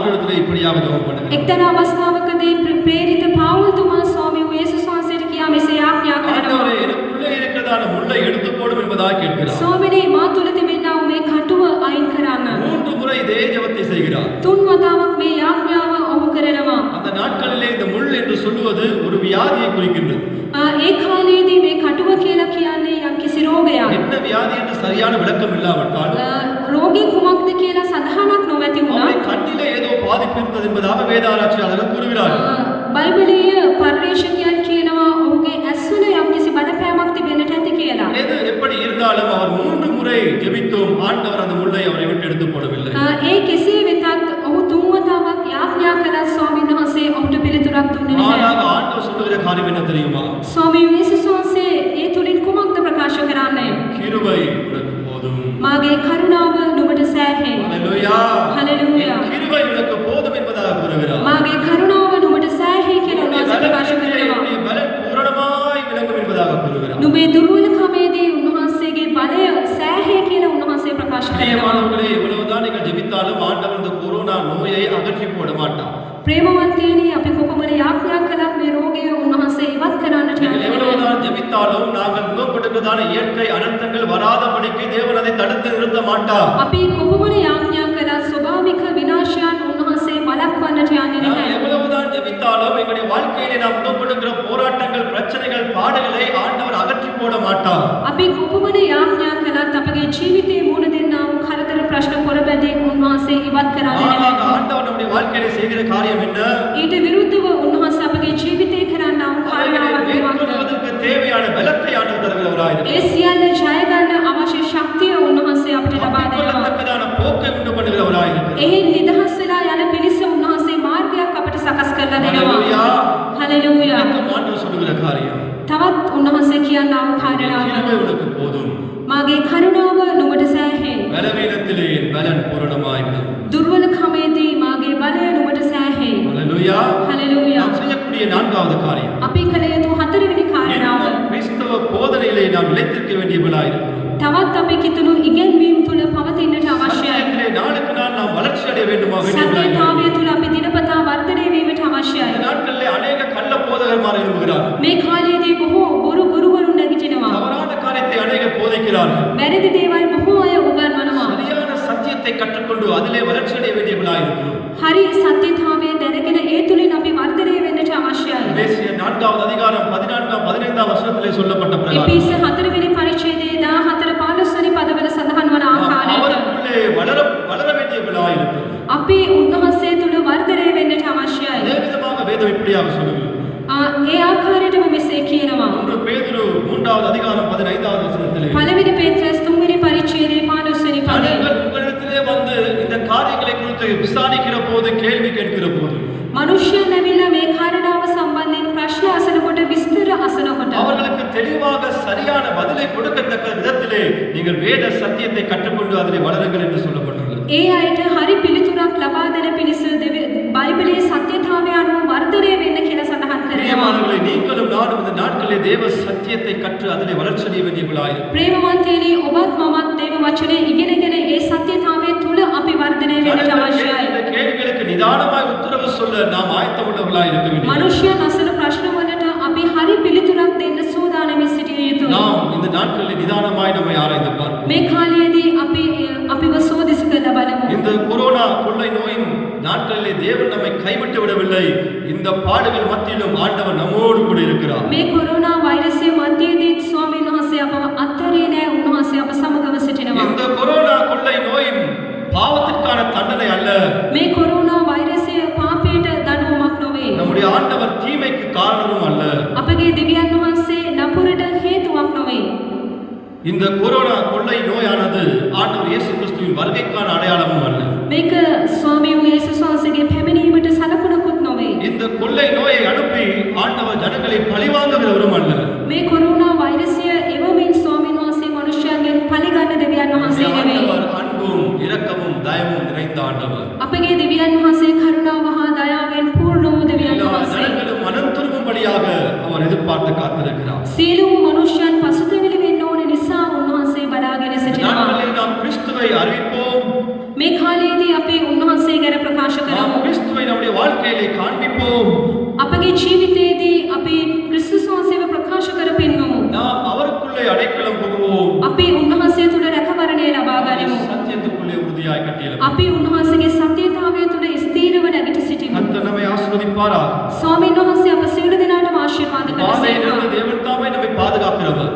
அவர்களிடத்திலே இப்படியாக ஜெபம் பண்ணுகிறார். එක්තරා අවස්ථාවකදී ප්‍රේරිත පවුල්තුමා ස්වාමී වූ යේසුස් වහන්සේට කියා මෙසේ ආඥා කරනවා. ஆண்டவரே எனக்குள்ளே இருக்கிறதான முள்ளை எடுத்து போடும் என்பதாக கேட்கிறார். ස්වාමිනේ මා තුළ තිබෙනා වූ මේ කටුව අයින් කරන්න. 3 முறை இதே ஜெபத்தை செய்கிறார். තුන් වතාවක් මේ යාඥාව ඔහු කරනවා. அந்த நாட்களிலே இந்த முள் என்று சொல்லுவது ஒரு வியாதியை குறிக்கின்றது. ඒ කාලයේදී මේ කටුව කියලා කියන්නේ යම්කිසි රෝගයක්. என்ன வியாதி என்று சரியான விளக்கம் இல்லாவிட்டால் රෝගී කුමක්ද කියලා සඳහනක් නොමැති වුණා. அவருடைய கண்ணிலே ஏதோ பாதிப்பு இருந்தது என்பதாக வேதாராய்ச்சியாளர்கள் கூறுகிறார்கள். බයිබලීය පරිශීලකයන් කියනවා ඔහුගේ ඇස්වල යම්කිසි බලපෑමක් තිබෙන්නට ඇති කියලා. எது எப்படி இருந்தாலும் அவர் 3 முறை ஜெபித்தும் ஆண்டவர் அந்த முள்ளை அவரை விட்டு எடுத்து போடவில்லை. ඒ කෙසේ වෙතත් ඔහු තුන් වතාවක් යාඥා කළා ස්වාමීන් වහන්සේ ඔහුට පිළිතුරක් දුන්නේ නැහැ. ஆனால் ஆண்டவர் சொல்லுகிற காரியம் என்ன தெரியுமா? ස්වාමීන් වහන්සේ ඒ තුලින් කුමක්ද ප්‍රකාශ කරන්නේ? கிருபை உனக்கு போதும். මාගේ කරුණාව නුඹට සෑහේ. ஹalleluya. ஹalleluya. கிருபை உனக்கு போதும் என்பதாக கூறுகிறார். මාගේ කරුණාව නුඹට සෑහේ කියලා උන්වහන්සේ ප්‍රකාශ කරනවා. உன்னுடைய பலன் பூரணமாய் விளங்கும் என்பதாக கூறுகிறார். නුඹේ දුර්වලකමේදී උන්වහන්සේගේ බලය සෑහේ කියලා උන්වහන්සේ ප්‍රකාශ කරනවා. பிரியமானவர்களே, இவ்வளவுதான் நீங்கள் ஜெபித்தாலும் ஆண்டவர் இந்த கொரோனா நோயை அகற்றி போட மாட்டார். ප්‍රේමවන්තයනි අපි කොපමණ යාඥා කළත් මේ රෝගය උන්වහන්සේ ඉවත් කරන්නට நீங்கள் යන්නේ. எவ்வளவுதான் ஜெபித்தாலும் நாங்கள் முகப்படுவதான இயற்கை அனர்த்தங்கள் வராதபடிக்கு தேவன் அதை தடுத்து நிறுத்த மாட்டார். අපි කොපමණ යාඥා කළත් ස්වභාවික විනාශයන් උන්වහන්සේ වළක්වන්නට යන්නේ நாம் නැහැ. எவ்வளவுதான் ஜெபித்தாலும் எங்களுடைய வாழ்க்கையிலே நாம் முகப்படுகிற போராட்டங்கள், பிரச்சனைகள், பாடுகளை ஆண்டவர் அகற்றி போட மாட்டார். අපි කොපමණ යාඥා කළත් අපගේ ජීවිතයේ මුණ දෙන්නා වූ කරදර ප්‍රශ්න පොරබැදී උන්වහන්සේ ඉවත් කරන්නේ ஆனால் නැහැ. ஆண்டவர் நம்முடைய வாழ்க்கையிலே செய்கிற காரியம் என்ன? ඊට විරුද්ධව උන්වහන්සේ අපගේ ජීවිතේ කරන්නා වූ அவைகளை කාර්යාවක් மேற்கொள்வதற்கு தேவையான பலத்தை ஆண்டவர் தருகிறவராயிருக்கிறார். ඒ සියල්ල ජය ගන්න අවශ්‍ය ශක්තිය උන්වහන්සේ අපිට ලබා දෙනවා. தப்பிக்கொள்ளத்தக்கதான போக்கை உண்டு பண்ணுகிறவராயிருக்கிறார். එහෙන් නිදහස් වෙලා යන පිණිස උන්වහන්සේ මාර්ගයක් අපිට සකස් කරලා දෙනවා. ஹalleluya. හලෙලූයා. எனக்கு ஆண்டவர் சொல்லுகிற காரியம் තවත් උන්වහන්සේ කියනා වූ கிருபை කාර්යාවක් உனக்கு போதும். මාගේ කරුණාව නුඹට සෑහේ. பலவீனத்திலே என் பலன் பூரணமாய் விளங்கும். දුර්වලකමේදී මාගේ බලය නුඹට සෑහේ. ஹalleluya. හලෙලූයා. நாம் செய்யக்கூடிய 4வது காரியம், අපි කළ යුතු හතරවෙනි කාරණාව இன்னும் கிறிஸ்தவ போதனையிலே நாம் நிலைத்திருக்க வேண்டியவர்களாயிருக்கிறோம். තවත් අපි කිතුණු ඉගැන්වීම් තුළ පවතින්නට අවශ්‍යයි. சத்தியத்திலே நாளுக்கு நாள் நாம் வளர்ச்சி அடைய வேண்டுமா? සත්‍යතාවය තුළ අපි දිනපතා වර්ධනය වීමට இந்த අවශ්‍යයි. நாட்களிலே அநேக கள்ள போதகர்மார் எழும்புகிறார். මේ කාලයේදී බොහෝ බොරු ගුරුවරුන් නැගිටිනවා. தவறான காரியத்தை அநேகர் போதிக்கிறார்கள். වැරදි දේවල් බොහෝ අය උගන්වනවා. சரியான சத்தியத்தை கற்றுக்கொண்டு அதிலே வளர்ச்சி அடைய வேண்டியவர்களாயிருக்கிறோம். හරි සත්‍යතාවය දැනගෙන ඒ තුලින් අපි වර්ධනය වෙන්නට අවශ්‍යයි. எபேசியர் 4வது அதிகாரம் 14 15 வசனத்திலே சொல்லப்பட்ட பிரகாரம் එපිස 4 වෙනි පරිච්ඡේදයේ 14 15 වෙනි පදවල සඳහන් වන நாம் ආකාරයට அவருக்குள்ளே வளர வேண்டியவர்களாயிருக்கிறோம். අපි උන්වහන්සේ තුල වර්ධනය වෙන්නට අවශ්‍යයි. அதே விதமாக வேதம் இப்படியாக சொல்லுகிறது. ඒ ආකාරයටම මෙසේ කියනවා. 1 பேதுரு 3வது அதிகாரம் 15வது வசனத்திலே පළවෙනි පේත්‍රස් 3 වෙනි පරිච්ඡේදයේ 15 වෙනි පදේ ஜனங்கள் உங்களிடத்திலே வந்து இந்த காரியங்களை குறித்து விசாரிக்கிற போது, கேள்வி கேட்கிற போது මනුෂ්‍යයන් ඇවිල්ලා මේ කාරණාව සම්බන්ධයෙන් ප්‍රශ්න අසනකොට විස්තර අසනකොට அவர்களுக்கு தெளிவாக சரியான பதிலை கொடுக்கத்தக்க விதத்திலே நீங்கள் வேத சத்தியத்தை கற்றுக்கொண்டு அதிலே வளருங்கள் என்று சொல்லப்பட்டுள்ளது. ඒ අයට හරි පිළිතුරක් ලබා දෙන පිණිස බයිබලයේ සත්‍යතාවය අනුව වර්ධනය වෙන්න කියලා සඳහන් කරනවා. பிரியமானவர்களே, நீங்களும் நானும் இந்த நாட்களிலே தேவ சத்தியத்தை கற்று அதிலே வளர்ச்சி அடைய வேண்டியவர்களாயிருக்கிறோம். ප්‍රේමවන්තයනි ඔබත් මමත් දේව වචනේ ඉගෙනගෙන ඒ සත්‍යතාවය තුල අපි වර්ධනය වෙන්නට ஜனங்கள் අවශ්‍යයි. கேட்கிற கேள்விகளுக்கு நிதானமாய் உத்தரவு சொல்ல நாம் ஆயத்தமுள்ளவர்களாயிருக்க வேண்டும். මනුෂ්‍යයන් අසන ප්‍රශ්න වලට අපි හරි පිළිතුරක් දෙන්න සූදානමින් සිටිය යුතුයි. நாம் இந்த நாட்களில் நிதானமாய் நம்மை ஆராய்ந்து பார்ப்போம். මේ කාලයේදී අපිව සෝදිස කරලා බලමු. இந்த கொரோனா கொள்ளை நோயின் நாட்களிலே தேவன் நம்மை கைவிட்டு விடவில்லை. இந்த பாடுகள் மத்தியிலும் ஆண்டவர் நம்மோடு கூட இருக்கிறார். මේ කොරෝනා වෛරසය මැදදී ස්වාමීන් වහන්සේ අපව අත්හැරියේ නැහැ. උන්වහන්සේ අප සමගම සිටිනවා. இந்த கொரோனா கொள்ளை நோயின் பாவத்திற்கான தண்டனை அல்ல. මේ කොරෝනා වෛරසය පාපයට දඬුවමක් නොවේ. நம்முடைய ஆண்டவர் தீமைக்கு காரணமும் அல்ல. අපගේ දෙවියන් වහන්සේ නපුරට හේතුවක් නොවේ. இந்த கொரோனா கொள்ளை நோயானது ஆண்டவர் இயேசு கிறிஸ்துவின் வருகைக்கான அடையாளமும் அல்ல. මේක ස්වාමී වූ යේසුස් වහන්සේගේ පැමිණීමට සලකුණකුත් නොවේ. இந்த கொள்ளை நோயை அனுப்பி ஆண்டவர் ஜனங்களை பழிவாங்குகிறவரும் அல்ல. මේ කොරෝනා වෛරසය එවමින් ස්වාමීන් වහන්සේ මනුෂ්‍යයන්ගෙන් පරිගන්න දෙවියන් වහන්සේ නෙවෙයි. ஆண்டவர் அன்பும் இரக்கமும் தயவும் நிறைந்த ஆண்டவர். අපගේ දෙවියන් වහන්සේ කරුණාව හා දයාවෙන් පූර්ණ වූ දෙවියන් எல்லா වහන්සේ. ஜனங்களும் மனம் திரும்பும்படியாக அவர் எதிர்பார்த்து காத்திருக்கிறார். සියලුම මනුෂ්‍යයන් පසුතැවිලි වෙන්න ඕන නිසා උන්වහන්සේ බලාගෙන සිටිනවා. நாட்களில் நாம் கிறிஸ்துவை அறிவிப்போம். මේ කාලයේදී අපි උන්වහන්සේ ගැන ප්‍රකාශ நாம் කරමු. ஆசீர்வதிப்பாராக. ස්වාමීන් වහන්සේ අප සියලු දෙනාටම ආශිර්වාද வாதையிலிருந்து කරසේක්වා. தேவன் தாமே நம்மை பாதுகாக்கிறவர்.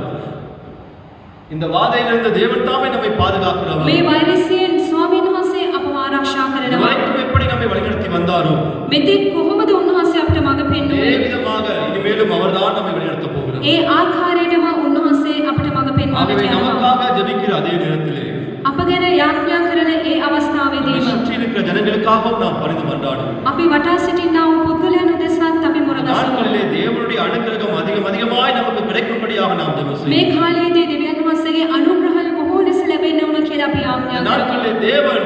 இந்த வாதையிலிருந்து தேவன் தாமே நம்மை பாதுகாக்கிறவர். මේ වෛරසයෙන් ස්වාමීන් වහන්සේ අපව ආරක්ෂා කරනවා. இதுவரைக்கும் எப்படி நம்மை வழிநடத்தி வந்தாரோ මෙතෙක් කොහොමද උන්වහන්සේ අපට මඟ அதே පෙන්වුවේ? விதமாக இனிமேலும் அவர்தான் நம்மை வழிநடத்தப் போகிறார். ඒ ආකාරයටම උන්වහන්සේ අපට මඟ ஆகவே පෙන්වන්නට යනවා. நமக்காக ஜெபிக்கிற அதே நேரத்திலே අප ගැන යාඥා කරන ඒ நம்மை අවස්ථාවේදීම சுற்றி இருக்கிற ஜனங்களுக்காகவும் நாம் பரிந்து மன்றாடுவோம். අපි වටා සිටිනා වූ පුද්ගලයන් උදෙසාත් අපි இந்த මුරගසමු. நாட்களிலே தேவனுடைய அனுக்கிரகம் அதிகமாய் நமக்கு கிடைக்கும்படியாக நாம் ஜெபம் මේ செய்வோம். කාලයේදී දෙවියන් වහන්සේගේ අනුග්‍රහය බොහෝ ලෙස ලැබෙන්න ඕන කියලා අපි இந்த ආඥා කරනවා. நாட்களிலே தேவன்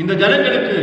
இந்த ஜனங்களுக்கு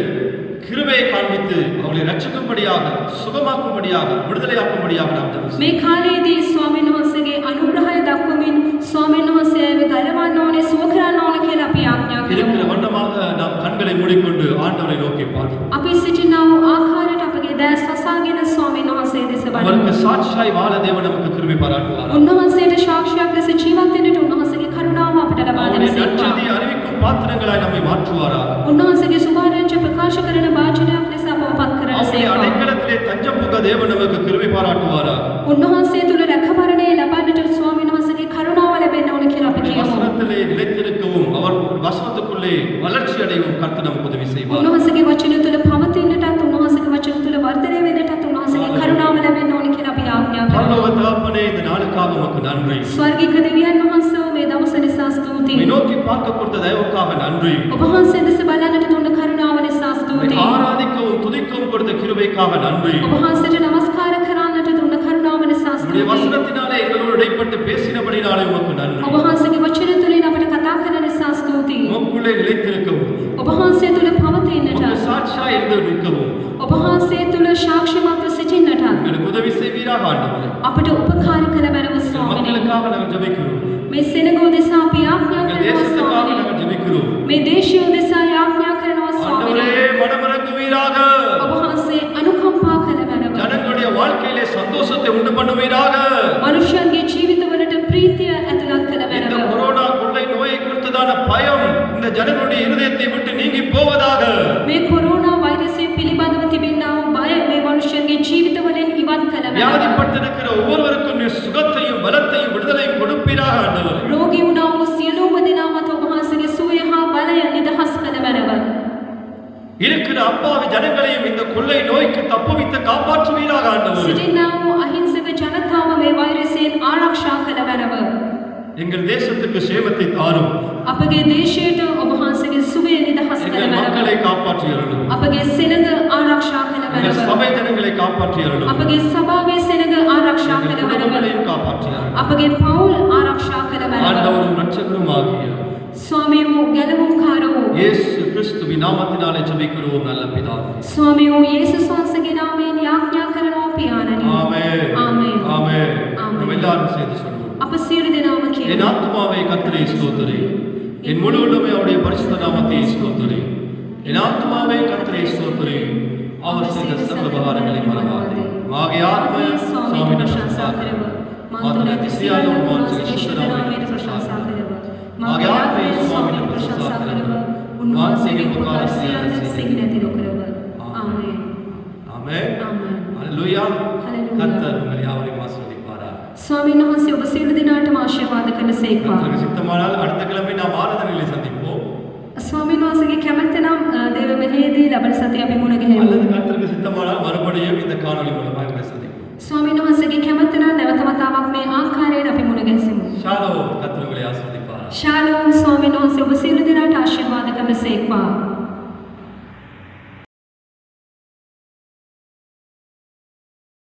கிருபையை காண்பித்து அவர்களை ரட்சிக்கும்படியாக சுகமாக்கும்படியாக விடுதலையாக்கும்படியாக நாம் ஜெபம் செய்வோம். මේ කාලයේදී ස්වාමීන් වහන්සේගේ අනුග්‍රහය දක්වමින් ස්වාමීන් වහන්සේව ගලවන්න ඕනේ, සුව කරන්න ඕන කියලා අපි ආඥා இருக்கிற කරමු. வண்ணமாக நாம் கண்களை மூடிக்கொண்டு ஆண்டவரை நோக்கி பார்ப்போம். අපි සිටිනා වූ ආකාරයට අපගේ දැස් වසාගෙන ස්වාමීන් වහන්සේ දෙස බලමු. அவருக்கு சாட்சியாய் வாழ தேவன் நமக்கு கிருபை பாராட்டுவார். උන්වහන්සේට සාක්ෂියක් ලෙස ජීවත් වෙන්නට උන්වහන්සේගේ කරුණාව අපට ලබා அவருடைய දෙන සේක්වා. நற்செய்தியை அறிவிக்கும் பாத்திரங்களாய் நம்மை மாற்றுவாராக. උන්වහන්සේගේ සුභාරංච ප්‍රකාශ කරන වාචනයක් ලෙස අපව පත් කරන அவருடைய සේක්වා. அடைக்கலத்திலே தஞ்சம் புக தேவன் நமக்கு கிருபை பாராட்டுவாராக. උන්වහන්සේ තුල රැකවරණය ලබන්නට ස්වාමීන් වහන්සේගේ කරුණාව ලැබෙන්න ඕන කියලා අපි அவருடைய කියමු. வசனத்திலே நிலைத்திருக்கவும் அவர் வசனத்துக்குள்ளே வளர்ச்சி அடையவும் கர்த்தர் நமக்கு உதவி செய்வார். උන්වහන්සේගේ වචන තුල පවතින්නටත් උන්වහන්සේගේ වචන තුල වර්ධනය වෙන්නටත් උන්වහන්සේගේ කරුණාව ලැබෙන්න ඕන කියලා අපි ආඥා කරනවා. பரலோக தகப்பனே இந்த நாளுக்காக உமக்கு நன்றி. ස්වර්ගීය දෙවියන් වහන්සේ මේ දවස නිසා உம்மை ස්තුතියි. நோக்கி பார்க்க கொடுத்த தயவுக்காக நன்றி. ඔබ වහන්සේ දෙස බලන්නට දුන්න කරුණාව නිසා உம்மை ස්තුතියි. ஆராதிக்கவும் துதிக்கவும் கொடுத்த கிருபைக்காக நன்றி. ඔබ වහන්සේට නමස්කාර කරන්නට දුන්න කරුණාව නිසා உம்முடைய ස්තුතියි. வசனத்தினாலே எங்களோடு இடைப்பட்டு பேசினபடினாலே உமக்கு நன்றி. ඔබ වහන්සේගේ වචන තුලින් අපට කතා කරන නිසා ස්තුතියි. உமக்குள்ளே நிலைத்திருக்கவும் ඔබ වහන්සේ තුල පවතින්නට, உமக்கு சாட்சியாய் இருந்து நிற்கவும் ඔබ වහන්සේ තුල සාක්ෂිමත්ව සිටින්නට எங்களுக்கு உதவி செய்வீராக ஆண்டவரே. අපට උපකාර කළ බැලව எங்கள் ස්වාමිනේ. மக்களுக்காக நாங்கள் ஜெபிக்கிறோம். මේ සෙනග උදෙසා අපි ආඥා எங்கள் කරනවා தேசத்துக்காக ස්වාමිනේ. நாங்கள் ஜெபிக்கிறோம். මේ දේශය උදෙසා ආඥා කරනවා ஆண்டவரே ස්වාමිනේ. மனமிறங்குவீராக. ඔබ වහන්සේ අනුකම්පා කළ බැලව ஜனங்களுடைய வாழ்க்கையிலே சந்தோஷத்தை உண்டு பண்ணுவீராக. මනුෂ්‍යයන්ගේ ජීවිතවලට ප්‍රීතිය ඇතුළත් කළ இந்த බැලව கொரோனா கொள்ளை நோயை குறித்ததான பயம் இந்த ஜனங்களுடைய இருதயத்தை விட்டு நீங்கி போவதாக. මේ කොරෝනා වෛරසය පිළිබඳව තිබෙනා වූ බය මේ මනුෂ්‍යයන්ගේ ජීවිතවලින් ඉවත් කළ බැලව வியாதிப்பட்டிருக்கிற ஒவ்வொருவருக்கும் நீர் சுகத்தையும் பலத்தையும் விடுதலையும் கொடுப்பீராக ஆண்டவரே. රෝගී වුණා වූ සියලුම දෙනා මත ඔබ වහන්සේගේ සුවය හා බලය නිදහස් කළ බැලව இருக்கிற அப்பாவி ஜனங்களையும் இந்த கொள்ளை நோய்க்கு தப்புவித்து காப்பாற்றுவீராக ஆண்டவரே. සිටිනා වූ අහිංසක ජනතාව මේ වෛරසයෙන් ආරක්ෂා කළ බැලව எங்கள் தேசத்துக்கு சேமத்தை தாரும். අපගේ දේශයට ඔබ වහන්සේගේ සුවය නිදහස් කළ எங்கள் බැලව மக்களை காப்பாற்றி அருளும். අපගේ සෙනඟ ආරක්ෂා කළ எங்கள் බැලව சபை ஜனங்களை காப்பாற்றி அருளும். අපගේ සභාවේ සෙනඟ ආරක්ෂා எங்கள் කළ බැලව குடும்பங்களையும் காப்பாற்றி அருளும். අපගේ පවුල් ආරක්ෂා කළ බැලව ஆண்டவரும் இரட்சகரும் ஆகிய ස්වාමියෝ ගැලවුම්කාරෝ இயேசு கிறிஸ்துவின் நாமத்தினாலே ஜெபிக்கிறோம் நல்ல பிதாவே. ස්වාමියෝ යේසුස් වහන්සේගේ නාමයෙන් යාඥා කරනවා පියාණනි. ஆமென். ஆமென். ஆமென். ஆமென். நம்ம எல்லாரும் சேர்ந்து சொல்லுவோம். අප සියලු දෙනාම என் කියමු. ஆத்துமாவை கர்த்தரை ஸ்தோத்திரி. என் முழு உள்ளமே அவருடைய பரிசுத்த நாமத்தை ஸ்தோத்திரி. என் ஆத்துமாவை கர்த்தரை ஸ்தோத்திரி. அவர் செய்த சகல உபகாரங்களை மறவாதே. மாගේ ආත්මය ස්වාමීන් ප්‍රශංසා කරව. මාතුල තිසියාලෝ වහන්සේගේ ශුද්ධ නාමයට ප්‍රශංසා කරව. මාගේ ආත්මය ස්වාමීන් ප්‍රශංසා කරව. උන්වහන්සේගේ උපකාර සියල්ල සිහිනැති නොකරව. ආමේන්. ஆமென். ආමේන්. ஹalleluya. ஹல்லேலூயா. கர்த்தர் உங்களை யாவரையும் ஆசீர்வதிப்பாராக. ස්වාමීන් වහන්සේ ඔබ සියලු දෙනාටම ආශිර්වාද කරනසේක්වා. கர்த்தருக்கு சித்தமானால் அடுத்த கிழமை நாம் ஆராதனையிலே சந்திப்போம். ස්වාමීන් වහන්සේගේ කැමැත්ත නම් දේව මෙහෙයදී ලබන සතිය අපි මුණ ගැහෙමු. அல்லது கர்த்தருக்கு சித்தமானால் மறுபடியும் இந்த காணொளி மூலமாக உங்களை சந்திப்போம். ස්වාමීන් වහන්සේගේ කැමැත්ත නම් නැවත වතාවක් මේ ආකාරයෙන් අපි මුණ ගැසෙමු. ஷாலோம். கர்த்தர் உங்களை ஆசீர்வதிப்பாராக. ශාලෝම් ස්වාමීන් වහන්සේ ඔබ සියලු දෙනාට ආශිර්වාද කරනසේක්වා.